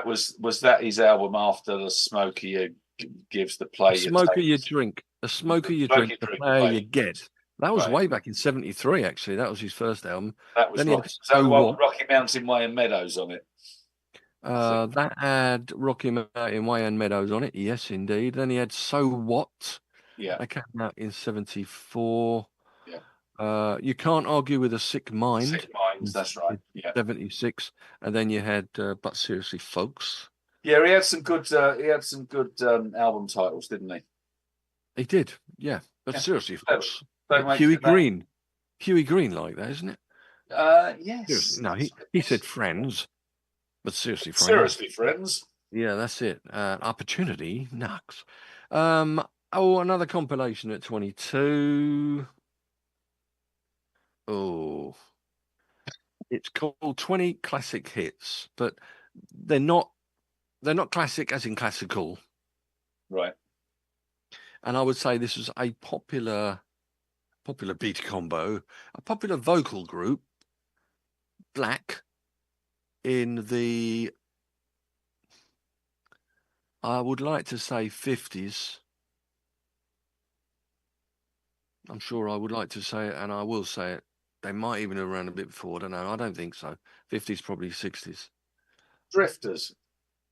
was that his album after the Smoker You gives the play? The Smoker You Drink, the Smoker You Drink, the Player You Get. That was way back in 73. Actually, that was his first album. That was Rocky Mountain Way and Meadows on it. That had Rocky Mountain Way and Meadows on it. Yes, indeed. Then he had So What. Yeah. That came out in 74. Yeah. You Can't Argue with a Sick Mind. Sick Minds, that's right. Yeah. 76. And then you had But Seriously, Folks. Yeah, he had some good album titles, didn't he? He did, yeah. But seriously, folks. Huey Green. Huey Green like that, isn't it? Yes. Seriously. No, he said Friends. But seriously, Friends. Seriously, Friends. Yeah, that's it. Opportunity knocks. Another compilation at 22. Oh, it's called 20 Classic Hits, but they're not classic as in classical. Right. And I would say this was a popular beat combo, a popular vocal group, black, in the, I would like to say 50s. I'm sure I would like to say it, and I will say it. They might even have around a bit before. I don't know. I don't think so. 50s, probably 60s. Drifters.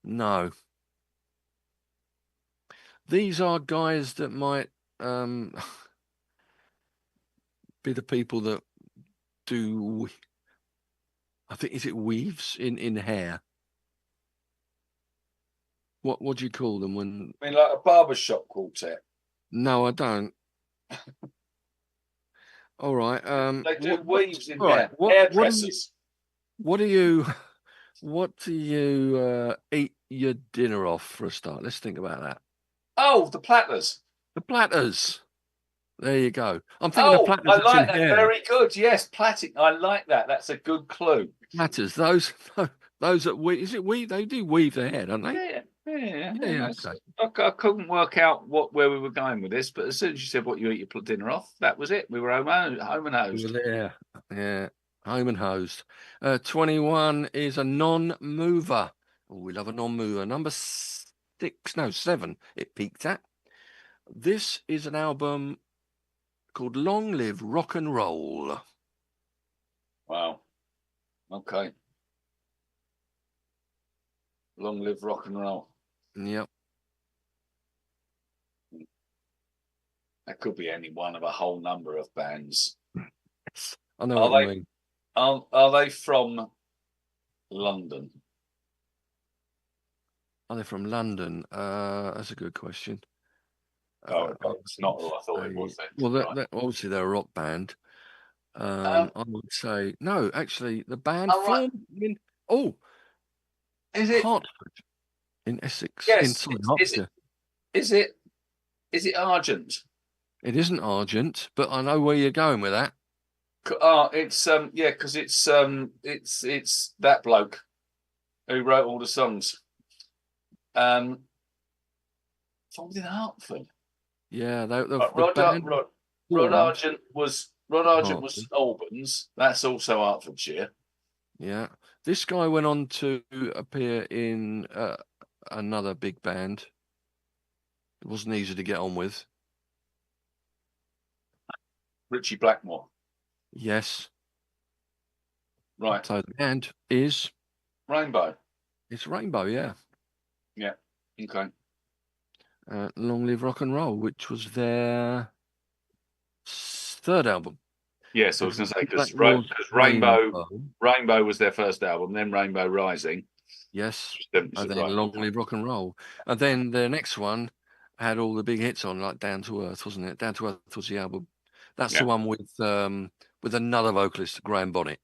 No. These are guys that might be the people that do, I think, is it weaves in hair? What do you call them when? I mean, like a barbershop quartet. No, I don't. All right. They do weaves in hair. Hairdressers. What do you eat your dinner off for a start? Let's think about that. Oh, the Platters. The Platters. There you go. I'm thinking of Platters. I like that. Hair. Very good. Yes, plaiting. I like that. That's a good clue. Platters. Those that weave. Is it weave? They do weave their hair, don't they? Yeah, Yeah, okay. I couldn't work out where we were going with this, but as soon as you said what you eat your dinner off, that was it. We were home and We hosed. were there. Yeah, home and hosed. 21 is a non-mover. Oh, we love a non-mover. Number 7, it peaked at. This is an album called Long Live Rock and Roll. Wow. Okay. Long live rock and roll. Yep. That could be any one of a whole number of bands. I know what you mean. Are they from London? Are they from London? That's a good question. It's not who I thought it was. Well, obviously they're a rock band. I would say no. Actually, the band formed in is it Hertford in Essex? Yes. Hertfordshire. Is it Argent? It isn't Argent, but I know where you're going with that. It's because it's that bloke who wrote all the songs. Formed in Hertford. Yeah, Rod Argent was Albans. That's also Hertfordshire. Yeah, this guy went on to appear in another big band. It wasn't easy to get on with. Richie Blackmore. Yes. Right. So the band is Rainbow. It's Rainbow, yeah. Yeah. Okay. Long Live Rock and Roll, which was their third album. Yes, I was going to say because Rainbow was their first album, then Rainbow Rising. Yes, and then Long Live Rock and Roll, and then the next one had all the big hits on, like Down to Earth, wasn't it? Down to Earth was the album. That's the one with another vocalist, Graham Bonnet.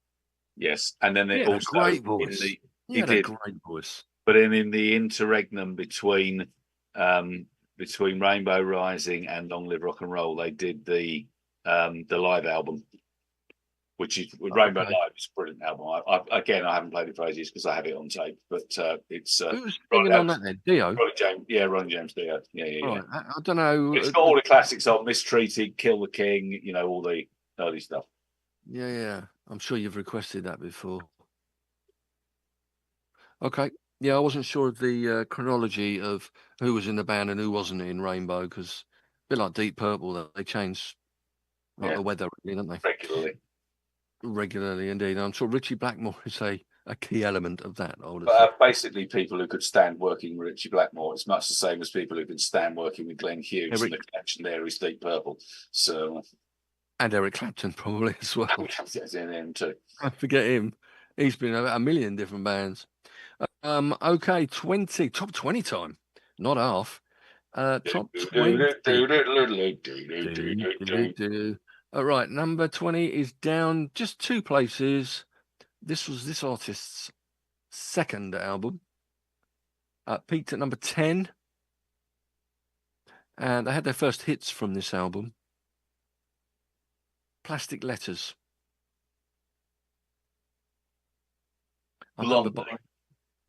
Yes, and then it also great voice. He had a great voice. But in the interregnum between Rainbow Rising and Long Live Rock and Roll, they did the live album, which is Rainbow Live is a brilliant album. I haven't played it for ages because I have it on tape, but it's who's singing on that then? Dio? Ronnie James Dio. Yeah. Right. I don't know. It's got all the classics on Mistreated, Kill the King, all the early stuff. Yeah. I'm sure you've requested that before. Okay. Yeah, I wasn't sure of the chronology of who was in the band and who wasn't in Rainbow, because a bit like Deep Purple, they change the weather, really, don't they? Regularly, indeed. I'm sure Richie Blackmore is a key element of that. Basically, people who could stand working with Richie Blackmore, it's much the same as people who can stand working with Glenn Hughes, and the connection there is Deep Purple. So, and Eric Clapton probably as well. Him too. I forget him. He's been in a million different bands. Okay, top 20 time, not half. Top 20. All right, number 20 is down just 2 places. This was this artist's second album. Peaked at number 10. And they had their first hits from this album. Plastic Letters. Blondie.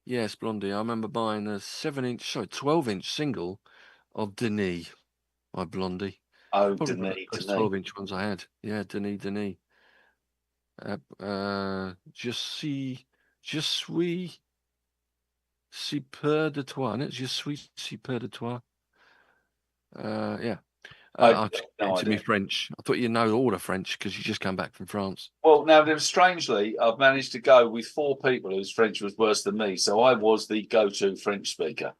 Yes, Blondie. I remember buying a 12-inch single of Denis by Blondie. Oh, Denis. The 12-inch ones I had. Yeah, Denis. Je suis si peur de toi. Isn't it? Je suis si peur de toi. Yeah. To me French. I thought you know all the French because you just come back from France. Well, now, strangely, I've managed to go with 4 people whose French was worse than me. So I was the go-to French speaker,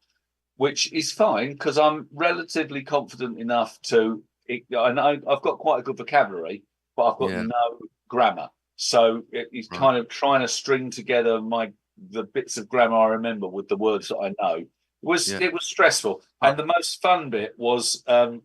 which is fine because I'm relatively confident enough to. I know I've got quite a good vocabulary, but I've got no grammar. So it's kind of trying to string together the bits of grammar I remember with the words that I know. It was stressful, and the most fun bit was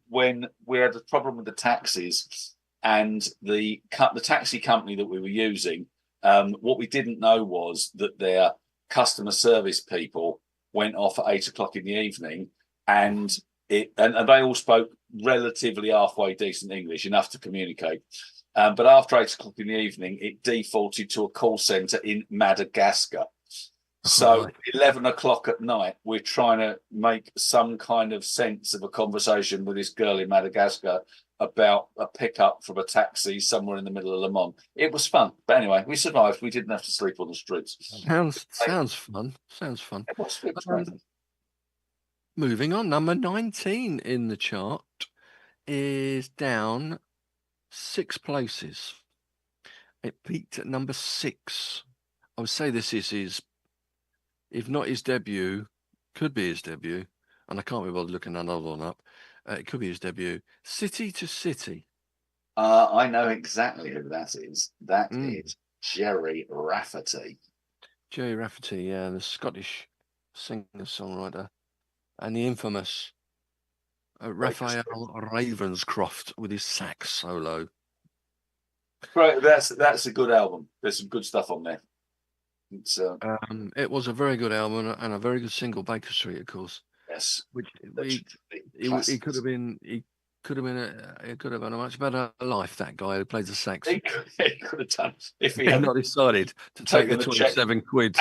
when we had a problem with the taxis and the taxi company that we were using. What we didn't know was that their customer service people went off at 8:00 in the evening, and they all spoke relatively halfway decent English, enough to communicate. But after 8:00 in the evening, it defaulted to a call centre in Madagascar. So Right. 11 o'clock at night, we're trying to make some kind of sense of a conversation with this girl in Madagascar about a pickup from a taxi somewhere in the middle of Le Mans. It was fun. But anyway, we survived. We didn't have to sleep on the streets. Sounds fun. Sounds fun. It was great. Moving on, number 19 in the chart is down 6 places. It peaked at number 6. I would say this is his, if not his debut, could be his debut. And I can't be bothered looking another one up. It could be his debut. City to City. I know exactly who that is. That is Jerry Rafferty. Jerry Rafferty, yeah, the Scottish singer-songwriter. And the infamous Raphael Ravenscroft with his sax solo. Right, that's a good album. There's some good stuff on there. It was a very good album and a very good single, Baker Street, of course. Yes, Which he could have been. It could have been a much better life. That guy who played the sax. He could have done if he had had not decided to take the 27 quid,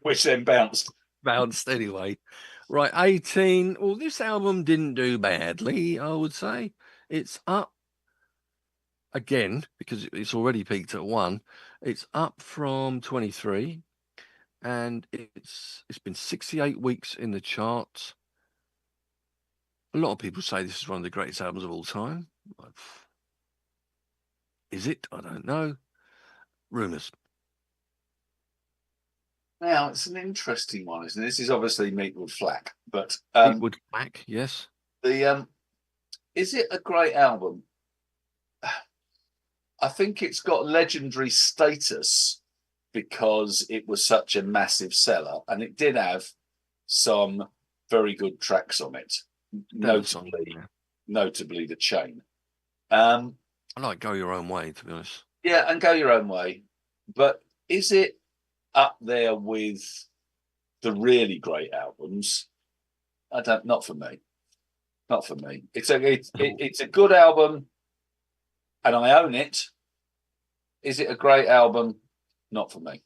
which then bounced. Bounced anyway. Right, 18. Well, this album didn't do badly, I would say. It's up again because it's already peaked at 1. It's up from 23, and it's been 68 weeks in the charts. A lot of people say this is one of the greatest albums of all time. Is it? I don't know. Rumours. Now, it's an interesting one, isn't it? This is obviously Meatwood Flack, but Meatwood Flack, yes. Is it a great album? I think it's got legendary status because it was such a massive seller, and it did have some very good tracks on it. Notably The Chain. I like Go Your Own Way, to be honest. Yeah, and Go Your Own Way. But is it up there with the really great albums? Not for me. Not for me. It's a good album, and I own it. Is it a great album? Not for me.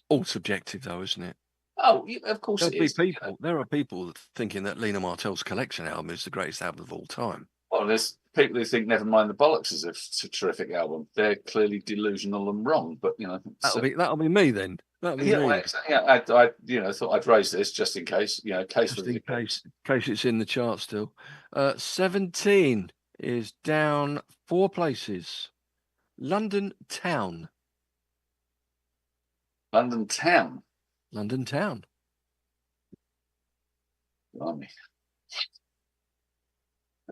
All subjective, though, isn't it? Oh, of course it is. There are people thinking that Lena Martell's Collection album is the greatest album of all time. Well, there's people who think Never Mind the Bollocks is a terrific album. They're clearly delusional and wrong, but that'll be me then. That'll be me. I thought I'd raise this just in case. Case it's in the chart still. 17 is down 4 places. London Town. London Town. London Town. Blimey.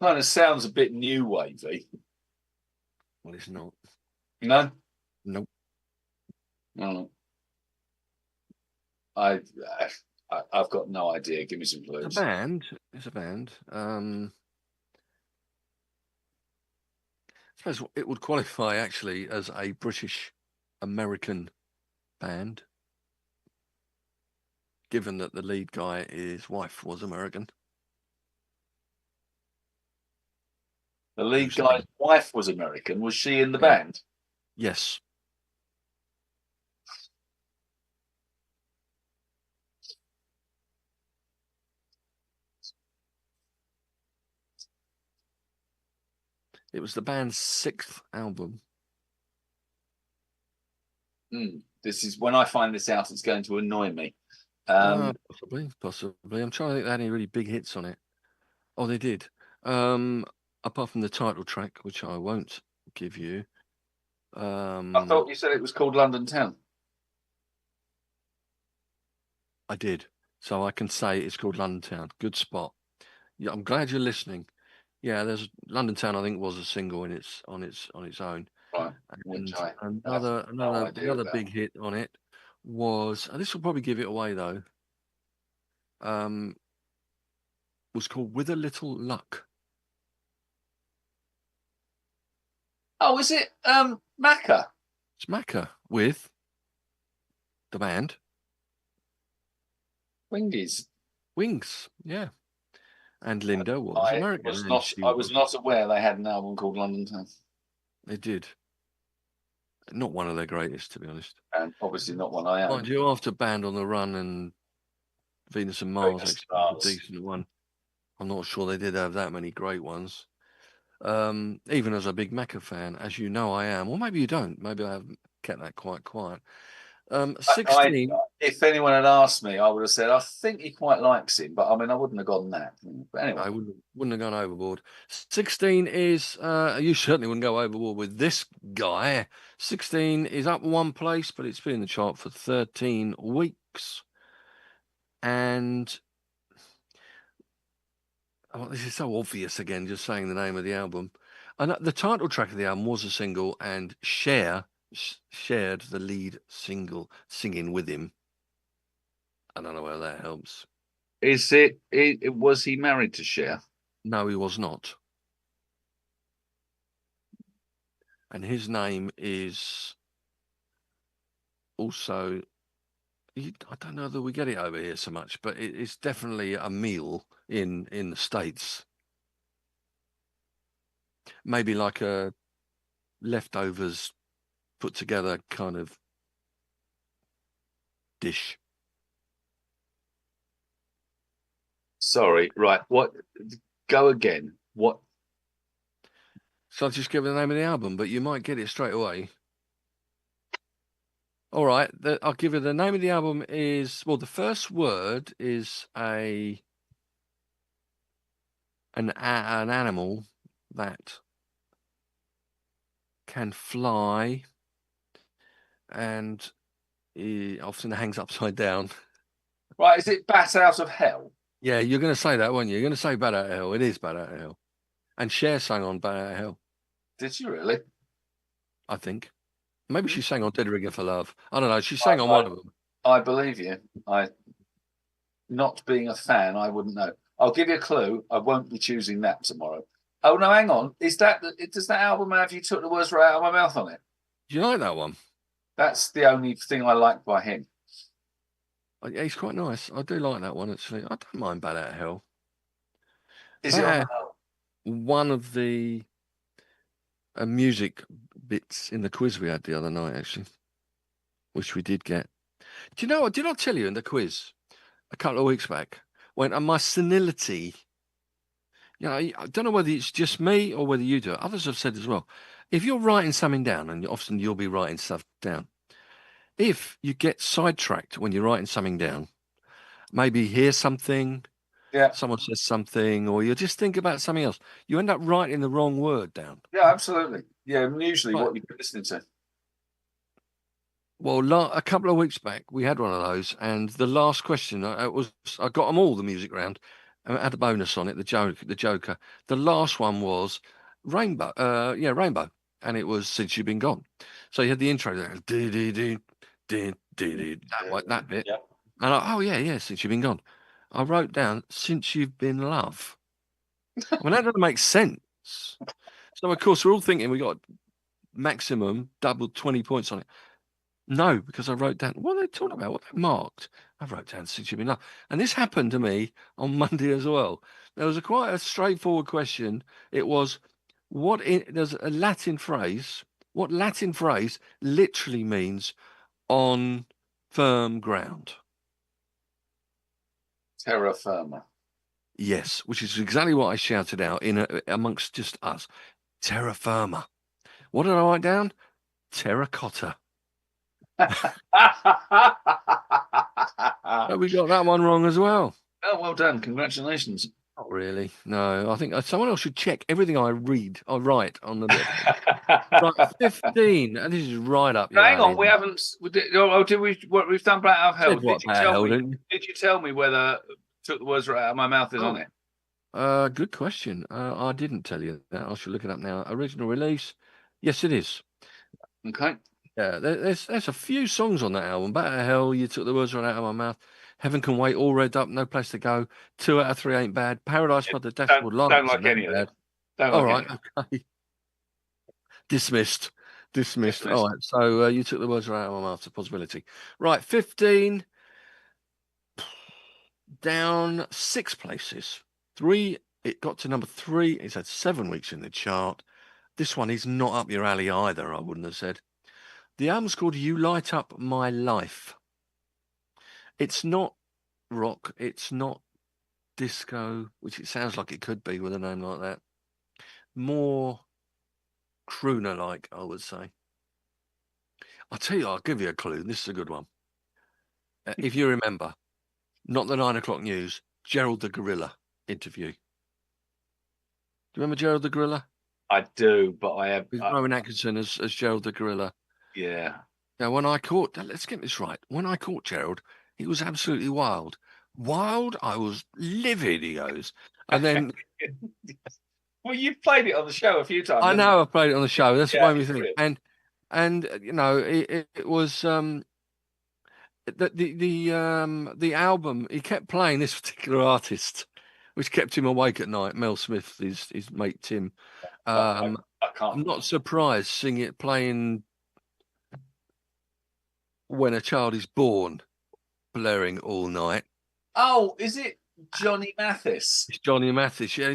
Kind of sounds a bit new wavy. Well, it's not. No? Nope. No. I've got no idea. Give me some clues. It's a band. I suppose it would qualify actually as a British American band, given that the lead guy, his wife was American. The lead guy's wife was American. Was she in the band? Yes. It was the band's 6th album. This is when I find this out, it's going to annoy me. Possibly. I'm trying to think they had any really big hits on it. Oh, they did. Apart from the title track, which I won't give you. I thought you said it was called London Town. I did. So I can say it's called London Town. Good spot. Yeah, I'm glad you're listening. Yeah, there's London Town. I think was a single on its own. Right. And another big hit on it was. And this will probably give it away though. Was called With a Little Luck. Oh, is it Macca? It's Macca with the band Wings, yeah. And Linda was American. I was not aware they had an album called London Town. They did. Not one of their greatest, to be honest. and obviously not one I own. Mind you, after Band on the Run and Venus and Mars, Venus actually, was a Stars. decent one. I'm not sure they did have that many great ones. Even as a big Macca fan, as you know I am, or maybe you don't. Maybe I have kept that quite quiet. 16. If anyone had asked me, I would have said I think he quite likes him, but I mean I wouldn't have gone that. But anyway, I wouldn't have gone overboard. 16 is you certainly wouldn't go overboard with this guy. 16 is up one place, but it's been in the chart for 13 weeks. And this is so obvious again, just saying the name of the album. And the title track of the album was a single, and shared the lead single singing with him. I don't know whether that helps. was he married to Cher? No, he was not. And his name is also, I don't know that we get it over here so much, but it's definitely a meal in the States. Maybe like a leftovers put together kind of dish. Sorry, right. What? Go again. What? So I'll just give you the name of the album, but you might get it straight away. All right, I'll give you the name of the album is, well, the first word is an animal that can fly and he often hangs upside down. Right, is it Bat Out of Hell? Yeah, you're going to say that, weren't you? You're going to say Bat Out of Hell. It is Bat Out of Hell. And Cher sang on Bat Out of Hell. Did you really? I think. Maybe she sang on Dead Ringer for Love. I don't know. She sang on one of them. I believe you. Not being a fan, I wouldn't know. I'll give you a clue. I won't be choosing that tomorrow. Oh, no, hang on. Does that album have You Took the Words Right Out of My Mouth on it? Do you like that one? That's the only thing I like by him. Yeah, he's quite nice. I do like that one, actually. I don't mind Bat Out of Hell. Is it on one of the music bits in the quiz we had the other night, actually, which we did get. Do you know what? Did I tell you in the quiz a couple of weeks back when my senility, I don't know whether it's just me or whether you do it. Others have said as well. If you're writing something down, and often you'll be writing stuff down, if you get sidetracked when you're writing something down, maybe hear something, someone says something, or you just think about something else, you end up writing the wrong word down. Yeah, absolutely. Yeah, usually what you've been listening to. Well, a couple of weeks back, we had one of those, and the last question, I got them all, the music round, and I had a bonus on it, the Joker. The last one was Rainbow, Rainbow, and it was Since You've Been Gone. So you had the intro there, that bit, and Since You've Been Gone. I wrote down Since You've Been Love. I mean, that doesn't make sense. So of course we're all thinking we got maximum double 20 points on it. No, because I wrote down what are they talking about, what they marked. I wrote down Since You've Been Love. And this happened to me on Monday as well. There was quite a straightforward question. It was, there's a Latin phrase. What Latin phrase literally means on firm ground? Terra firma. Yes, which is exactly what I shouted out amongst just us. Terra firma. What did I write down? Terracotta. We got that one wrong as well. Oh, well done. Congratulations. Not really. No, I think someone else should check everything I write on the bit. Right, 15. And this is right up your Hang on, alley. did we? What we've done Bat Out of Hell. Did you tell me whether Took the Words Right Out of My Mouth is on it? Good question. I didn't tell you that. I should look it up now. Original release. Yes, it is. Okay. Yeah, there's a few songs on that album. Bat Out of Hell, You Took the Words Right Out of My Mouth. Heaven Can Wait, All Red Up, No Place to Go. 2 out of 3 ain't bad. Paradise by the Dashboard Lights. Don't like any of that. All right, okay. Dismissed. All right, so You Took the Words Right Out of My Mouth. It's a possibility. Right, 15. Down 6 places. 3. It got to number 3. It's had 7 weeks in the chart. This one is not up your alley either, I wouldn't have said. The album's called You Light Up My Life. It's not rock. It's not disco, which it sounds like it could be with a name like that. More crooner-like, I would say. I'll tell you, I'll give you a clue. This is a good one. If you remember, not the 9 o'clock news, Gerald the Gorilla interview. Do you remember Gerald the Gorilla? I do, but I have. With Rowan Atkinson as Gerald the Gorilla. Yeah. Now, let's get this right. When I caught Gerald, he was absolutely wild. Wild? I was livid, he goes. And then... Well, you've played it on the show a few times. I know I've played it on the show. That's Yeah, what made me think. And you know, it was the album. He kept playing this particular artist, which kept him awake at night. Mel Smith, his mate Tim. I can't. I'm not surprised playing When a Child Is Born, blaring all night. Oh, is it Johnny Mathis? It's Johnny Mathis. Yeah,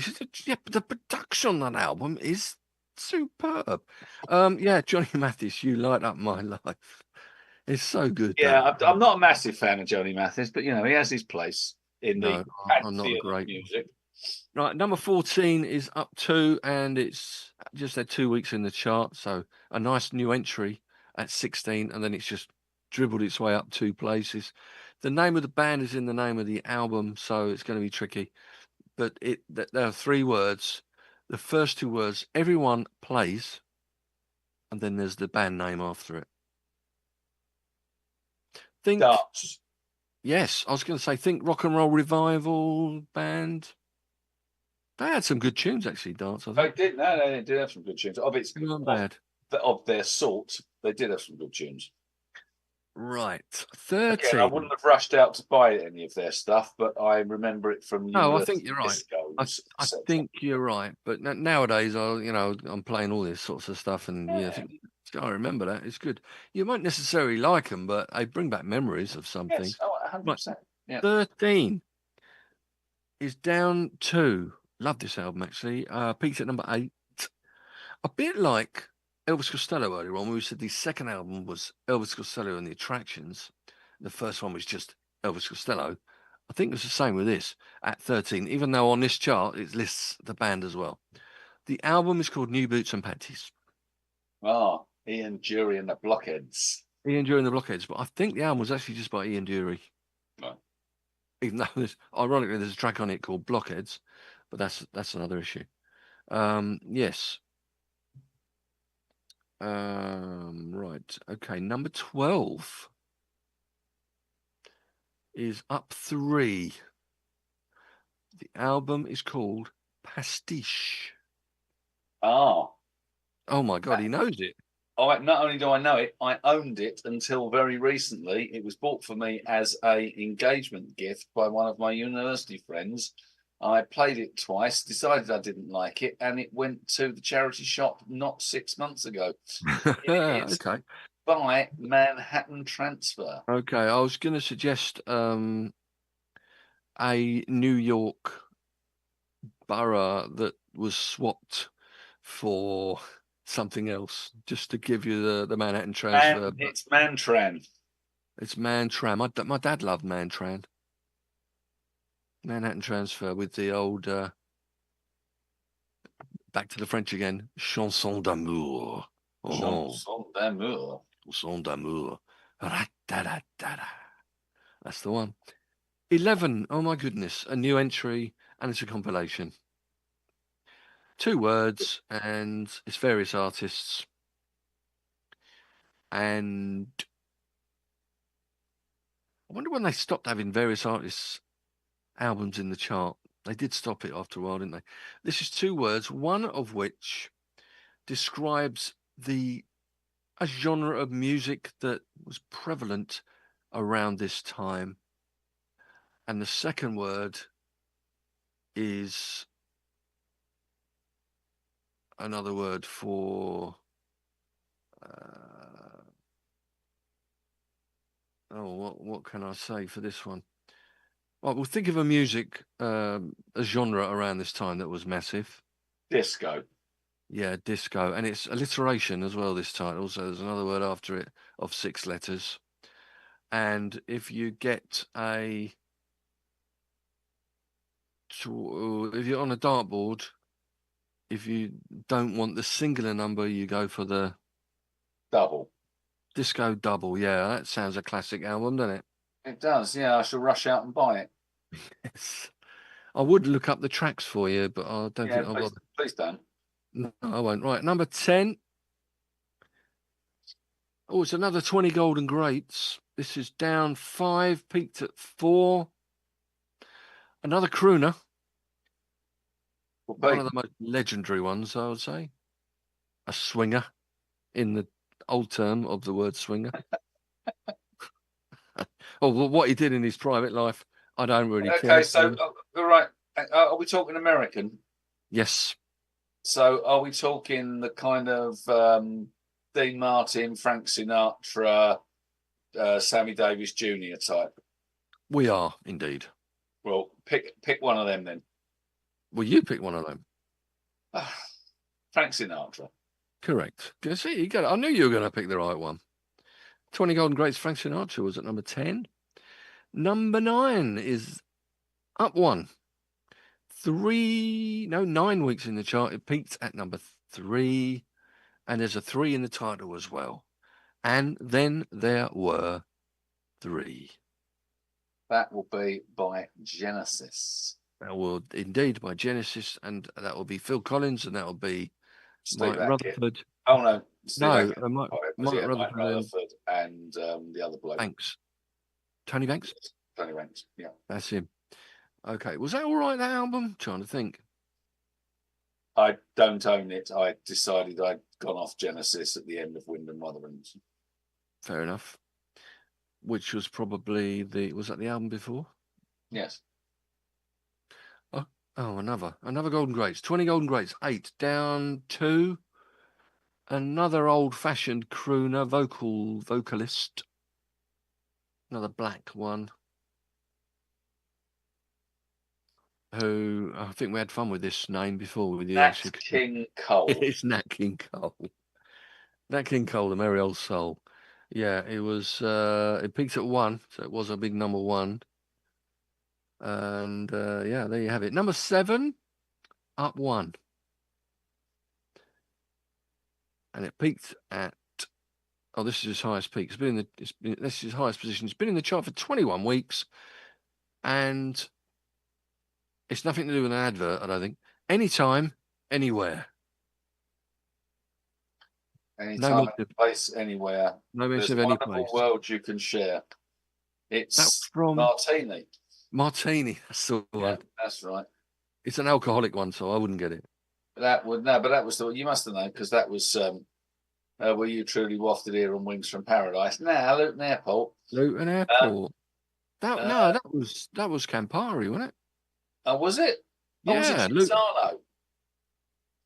but the production on that album is superb. Yeah, Johnny Mathis, You Light Up My Life. It's so good. Yeah, I'm not a massive fan of Johnny Mathis, but you know, he has his place in the I'm not a great music. Right, number 14 is up 2, and it's just had 2 weeks in the chart, so a nice new entry at 16, and then it's just dribbled its way up 2 places. The name of the band is in the name of the album, so it's going to be tricky. But there are 3 words. The first 2 words, everyone plays, and then there's the band name after it. Think Darts. Yes, I was going to say, think Rock and Roll Revival band. They had some good tunes, actually, Dance. I think. They did. No, they did have some good tunes. They weren't bad. Of their sort, they did have some good tunes. Right, 13. Again, I wouldn't have rushed out to buy any of their stuff, but I remember it from. No, I think you're right. I think you're right. But nowadays, I'm playing all this sorts of stuff, and I remember that. It's good. You won't necessarily like them, but they bring back memories of something. Yes, 100%. Yeah. 13 is down 2. Love this album, actually. Peaked at number 8. A bit like Elvis Costello earlier on, we said the second album was Elvis Costello and the Attractions. The first one was just Elvis Costello. I think it's the same with this at 13, even though on this chart it lists the band as well. The album is called New Boots and Panties. Oh, Ian Dury and the Blockheads. Ian Dury and the Blockheads, but I think the album was actually just by Ian Dury. Right. Even though ironically there's a track on it called Blockheads, but that's another issue. Yes. Right. Okay. Number 12 is up 3. The album is called Pastiche. Oh my God, he knows it. Not only do I know it, I owned it until very recently. It was bought for me as a engagement gift by one of my university friends. I played it twice, decided I didn't like it, and it went to the charity shop not 6 months ago. Okay. By Manhattan Transfer. Okay, I was going to suggest a New York borough that was swapped for something else, just to give you the Manhattan Transfer. It's Mantran. It's Mantran. My dad loved Mantran. Manhattan Transfer with the old back to the French again. Chanson d'amour. Chanson d'amour. Chanson d'amour. That's the one. 11. Oh my goodness. A new entry, and it's a compilation. 2 words, and it's various artists. And I wonder when they stopped having various artists' albums in the chart. They did stop it after a while, didn't they? This is 2 words, one of which describes a genre of music that was prevalent around this time. And the second word is another word for what can I say for this one? Well, we'll think of a genre around this time that was massive. Disco. Yeah, disco. And it's alliteration as well, this title. So there's another word after it of 6 letters. And if you get if you're on a dartboard, if you don't want the singular number, you go for the Double. disco double. Yeah, that sounds a classic album, doesn't it? It does. Yeah, I shall rush out and buy it. Yes. I would look up the tracks for you, but I don't think I'll please, bother. please don't. No, I won't. Right, number 10. Oh, it's another 20 Golden Greats. This is down 5, peaked at 4. Another crooner. One of the most legendary ones, I would say. A swinger, in the old term of the word swinger. Oh, well, what he did in his private life, I don't really care. Okay, so, all right. Are we talking American? Yes. So are we talking the kind of Dean Martin, Frank Sinatra, Sammy Davis Jr. type? We are, indeed. Well, pick one of them then. Well, you pick one of them. Frank Sinatra. Correct. You see, you got it. I knew you were going to pick the right one. 20 Golden Greats, Frank Sinatra was at number 10. Number 9 is up 1. 9 weeks in the chart. It peaked at number 3. And there's a 3 in the title as well. And then there were 3. That will be by Genesis. That will indeed by Genesis, and that will be Phil Collins, and that will be Steve Mike Rutherford. Oh no, Steve Mike Rutherford and the other bloke. Banks. Tony Banks? Tony Banks, yeah. That's him. Okay, was that all right, that album? I'm trying to think. I don't own it. I decided I'd gone off Genesis at the end of Wind and Rutherford. Fair enough. Which was probably was that the album before? Yes. Oh, another Golden Greats. 20 Golden Greats, 8 down 2. Another old-fashioned crooner, vocalist. Another black one. Who I think we had fun with this name before with you. Nat King Cole. It's Nat King Cole. Nat King Cole, the merry old soul. Yeah, it was. It peaked at 1, so it was a big number 1. And yeah, there you have it. Number 7, up 1, and it peaked at. Oh, this is his highest peak. This is his highest position. It's been in the chart for 21 weeks, and it's nothing to do with an advert, I don't think. Anytime, anywhere. Anytime, any place, anywhere. No mention of any place. World you can share. It's from Martini. Martini, that's the one. Yeah, that's right. It's an alcoholic one, so I wouldn't get it. But that was the you must have known because that was were you truly wafted here on Wings from Paradise? Luton Airport. Luton Airport. That was Campari, wasn't it? Was it? Yeah, was it Cinzano?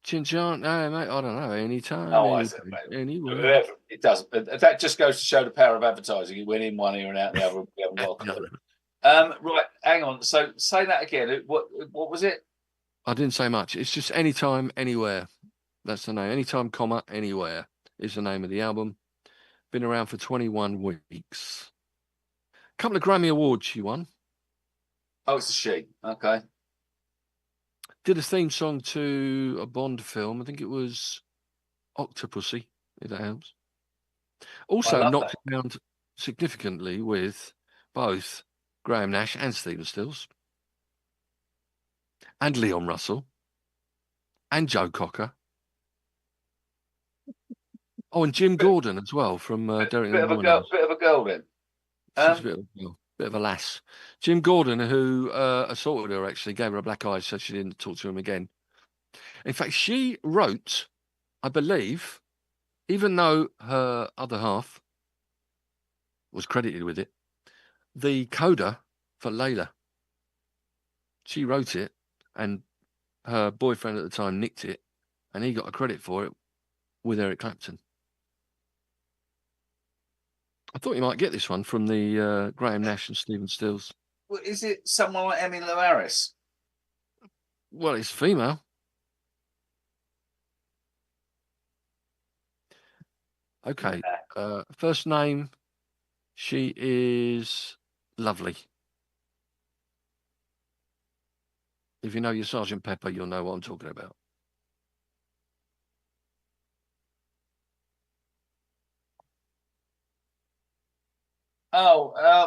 Cinzano, no, mate, I don't know. Anytime. Anywhere. It doesn't. That just goes to show the power of advertising. You went in one ear and out the other. We haven't welcomed right, hang on. So say that again. What was it? I didn't say much. It's just anytime, anywhere. That's the name. Anytime, comma, anywhere is the name of the album. Been around for 21 weeks. A couple of Grammy Awards she won. Oh, it's a she. Okay. Did a theme song to a Bond film. I think it was Octopussy, if that helps. Also knocked it down significantly with both Graham Nash and Stephen Stills. And Leon Russell. And Joe Cocker. Oh, and Jim Gordon as well from Derek and the Warriors. Bit of a girl then. She's a bit of a lass. Jim Gordon, who assaulted her, actually gave her a black eye, so she didn't talk to him again. In fact, she wrote, I believe, even though her other half was credited with it, the coda for Layla. She wrote it, and her boyfriend at the time nicked it, and he got a credit for it with Eric Clapton. I thought you might get this one from the Graham Nash and Stephen Stills. Well, is it someone like Emmylou Harris? Well, it's female. Okay. First name, she is lovely. If you know your Sergeant Pepper, you'll know what I'm talking about. Yeah.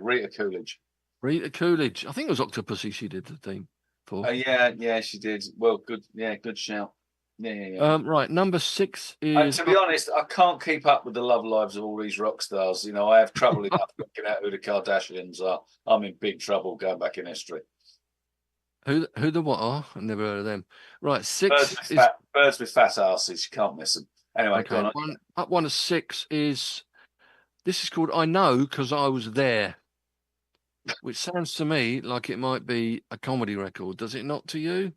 Rita Coolidge. Rita Coolidge. I think it was Octopussy she did the theme for. Yeah, she did. Well, good. Yeah, good shout. Yeah. Right, number 6 is. To be honest, I can't keep up with the love lives of all these rock stars. You know, I have trouble enough working out who the Kardashians are. I'm in big trouble going back in history. Who the what are? I've never heard of them. Right, 6 birds with fat asses. You can't miss them. Anyway, okay. One of 6 is. This is called I Know Because I Was There, which sounds to me like it might be a comedy record. Does it not to you?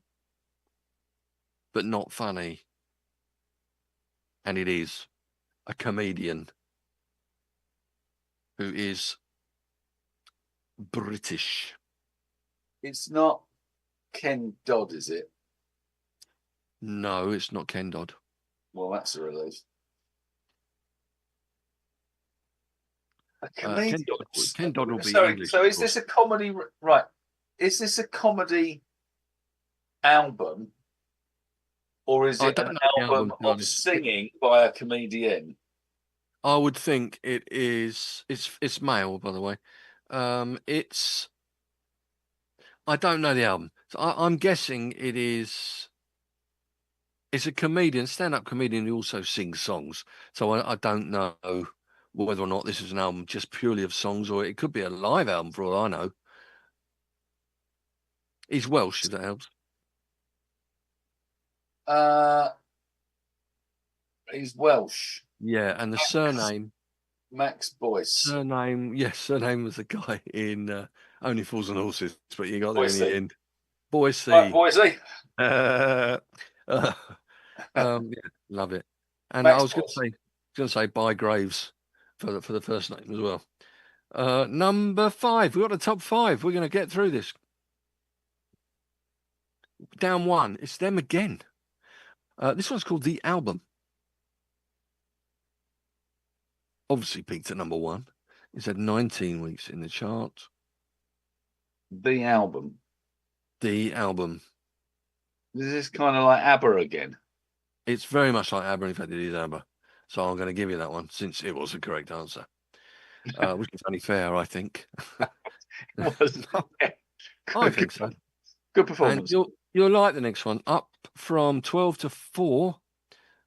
But not funny. And it is a comedian who is British. It's not Ken Dodd, is it? No, it's not Ken Dodd. Well, that's a relief. Ken Dodd will be Sorry, English. so is this a comedy? Right. Is this a comedy album? Or is it an album of singing by a comedian? I would think it is. It's male, by the way. It's. I don't know the album, so I'm guessing it is. It's a comedian, stand-up comedian who also sings songs. So I don't know whether or not this is an album just purely of songs, or it could be a live album for all I know. He's Welsh, if that helps. He's Welsh. Yeah, and the surname. Max Boyce. Surname was the guy in Only Fools and Horses, but you got there in the end. Boise. Right, Boise. Yeah, love it. And Max I was going to say By Graves for the first name as well. Number 5. We've got the top 5. We're going to get through this. Down 1. It's them again. This one's called The Album. Obviously peaked at number 1. It's had 19 weeks in the chart. The Album. The Album. Is this kind of like ABBA again? It's very much like ABBA. In fact, it is ABBA. So I'm going to give you that one since it was the correct answer. Which is only fair, I think. I think so. Good performance. And you'll like the next one. Up from 12 to 4.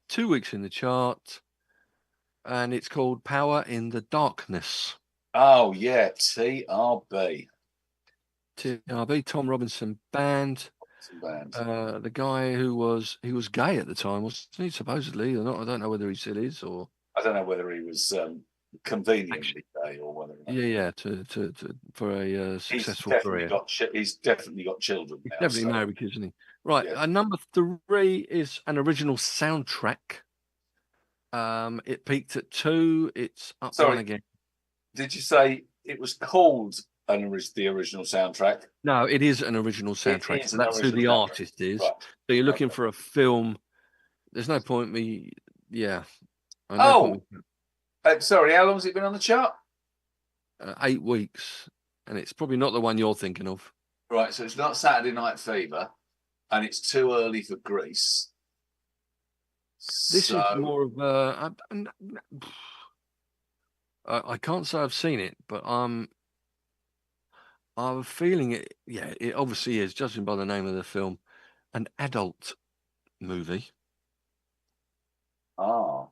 2 weeks in the chart. And it's called Power in the Darkness. Oh, yeah. TRB. TRB, Tom Robinson Band. The guy who was gay at the time, wasn't he? Supposedly, or not? I don't know whether he still is, or I don't know whether he was conveniently gay or whether. Yeah. For a successful career. He's definitely got children. He's definitely married, isn't he? Right. Yeah. Number 3 is an original soundtrack. It peaked at 2. It's up 1 again. Did you say it was called the original soundtrack? No, it is an original soundtrack. So that's who the artist is. Right. So you're looking for a film. There's no point me. Yeah. Sorry. How long has it been on the chart? 8 weeks, and it's probably not the one you're thinking of. Right. So it's not Saturday Night Fever, and it's too early for Grease. This is more of a. I can't say I've seen it, but I'm feeling it. Yeah, it obviously is, judging by the name of the film, an adult movie. Oh,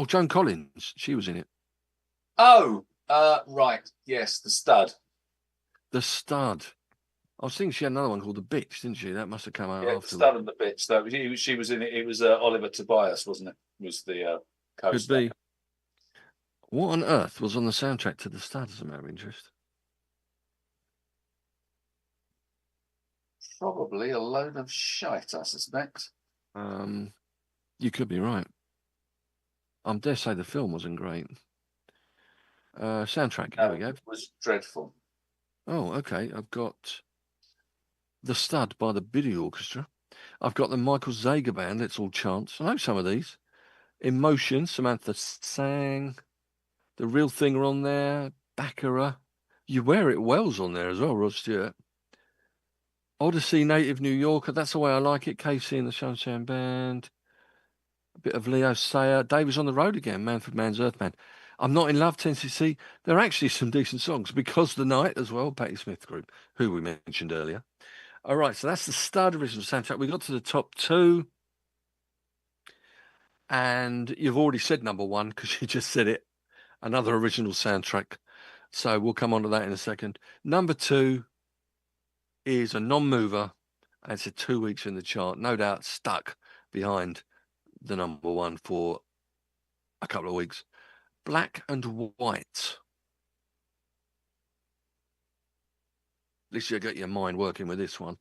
Joan Collins, she was in it. Oh, right. Yes, The Stud. The Stud. I was thinking she had another one called The Bitch, didn't she? That must have come out after. The Stud and The Bitch. Though she was in it. It was Oliver Tobias, wasn't it? Was the co-star. Could be. What on earth was on the soundtrack to The Stud, as a matter of interest? Probably a load of shite, I suspect. You could be right. I dare say the film wasn't great. Soundtrack, here we go. It was dreadful. Oh, okay. I've got The Stud by the Biddy Orchestra. I've got the Michael Zager Band, Let's All Chance. I know some of these. Emotion, Samantha sang. The Real Thing are on there. Baccarat. You Wear It Well's on there as well, Rod Stewart. Odyssey, Native New Yorker. That's the Way I Like It. Casey and the Sunshine Band. A bit of Leo Sayer. Davis on the Road Again. Manfred Mann's Earthman. I'm Not in Love, 10cc. There are actually some decent songs. Because the Night as well. Patti Smith Group, who we mentioned earlier. All right, so that's the Stud original soundtrack. We got to the top two. And you've already said number one because you just said it. Another original soundtrack. So we'll come on to that in a second. Number two is a non-mover. And it's 2 weeks in the chart. No doubt stuck behind the number one for a couple of weeks. Black and White. At least you get your mind working with this one.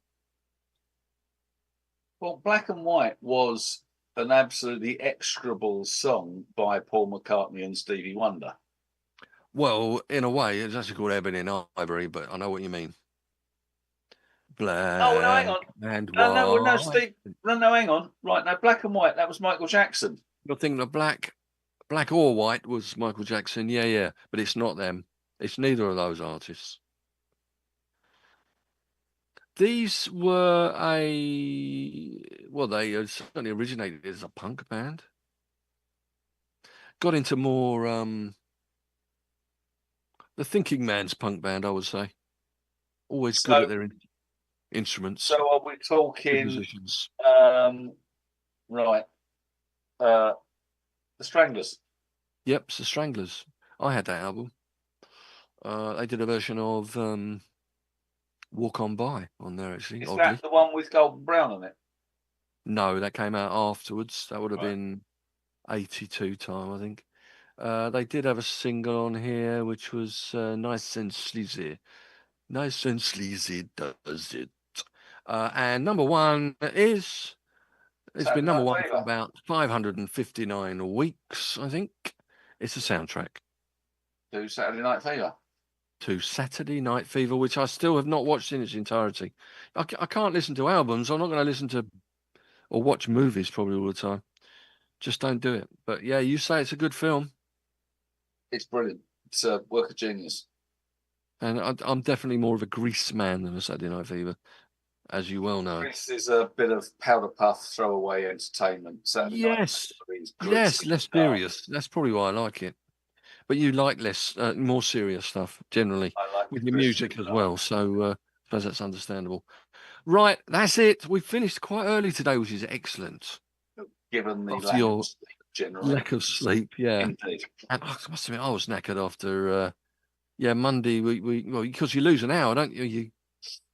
Well, Black and White was an absolutely execrable song by Paul McCartney and Stevie Wonder. Well, in a way, it's actually called Ebony and Ivory, but I know what you mean. Black Oh, no, hang on. and No, White. Steve. No, hang on. Right, now, Black and White, that was Michael Jackson. You're thinking of Black or White was Michael Jackson. Yeah. But it's not them. It's neither of those artists. These were they certainly originated as a punk band. Got into more the thinking man's punk band, I would say. Always good at their instruments. So are we talking musicians? Right. The Stranglers. Yep, it's the Stranglers. I had that album. They did a version of Walk On By on there, actually. Is oddly. that the one with Golden Brown on it? No, that came out afterwards. That would have been 82 time, I think. They did have a single on here, which was Nice and Sleazy. Nice and Sleazy does it. And number one it's been number one for about 559 weeks, I think. It's a soundtrack. To Saturday Night Fever. To Saturday Night Fever, which I still have not watched in its entirety. I can't listen to albums. I'm not going to listen to or watch movies probably all the time. Just don't do it. But yeah, you say it's a good film. It's brilliant. It's a work of genius. And I'm definitely more of a Grease man than a Saturday Night Fever, as you well know. Grease is a bit of powder puff, throwaway entertainment. Saturday Yes, less serious. That's probably why I like it. But you like more serious stuff generally with your music as well. So I suppose that's understandable. Right, that's it. We finished quite early today, which is excellent. Given the lack of sleep, yeah. Indeed. And I must admit, I was knackered after, Monday. Well, because you lose an hour, don't you?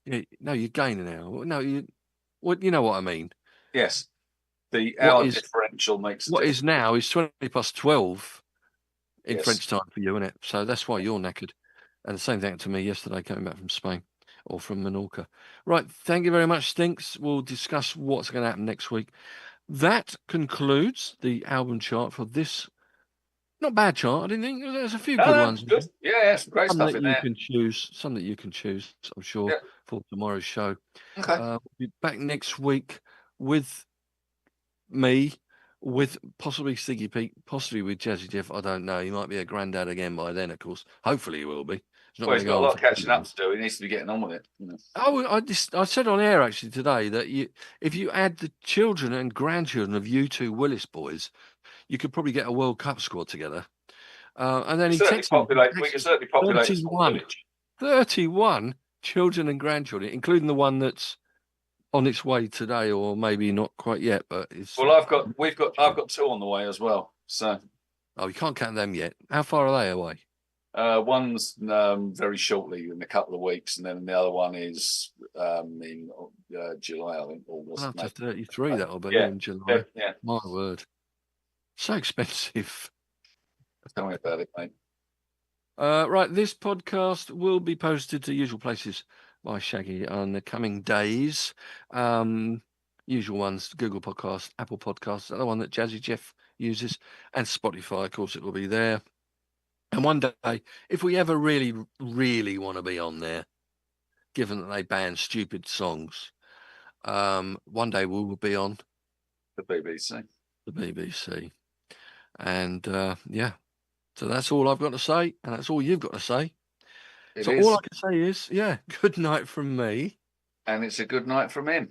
You gain an hour. No, you know what I mean. Yes, the hour differential makes. What is now is 20:12 in French time for you, isn't it? So that's why you're knackered. And the same thing to me yesterday, coming back from Spain or from Menorca. Right, thank you very much, Stinks. We'll discuss what's going to happen next week. That concludes the album chart for this. Not bad chart. I didn't think there's a few good ones. Good. Yeah, some great stuff in there. Some that you can choose, I'm sure, for tomorrow's show. Okay. We'll be back next week with me, with possibly Stinky Pete, possibly with Jazzy Jeff. I don't know. He might be a granddad again by then, of course. Hopefully he will be. He's got a lot of catching up to do. He needs to be getting on with it. You know. Oh, I said on air actually today that if you add the children and grandchildren of you two Willis boys, you could probably get a World Cup squad together. And then we can certainly populate 31 children and grandchildren, including the one that's on its way today, or maybe not quite yet. But it's I've got two on the way as well. So you can't count them yet. How far are they away? One's very shortly, in a couple of weeks, and then the other one is in July, I think. August. Up to 33, that'll be in July. Yeah. My word. So expensive. Tell me about it, mate. Right, this podcast will be posted to usual places by Shaggy on the coming days. Usual ones, Google Podcasts, Apple Podcasts, the one that Jazzy Jeff uses, and Spotify, of course, it will be there. And one day, if we ever really, really want to be on there, given that they ban stupid songs, one day we will be on the BBC. The BBC. And yeah, so that's all I've got to say, and that's all you've got to say. It So is. all I can say is, yeah, good night from me. And it's a good night from him.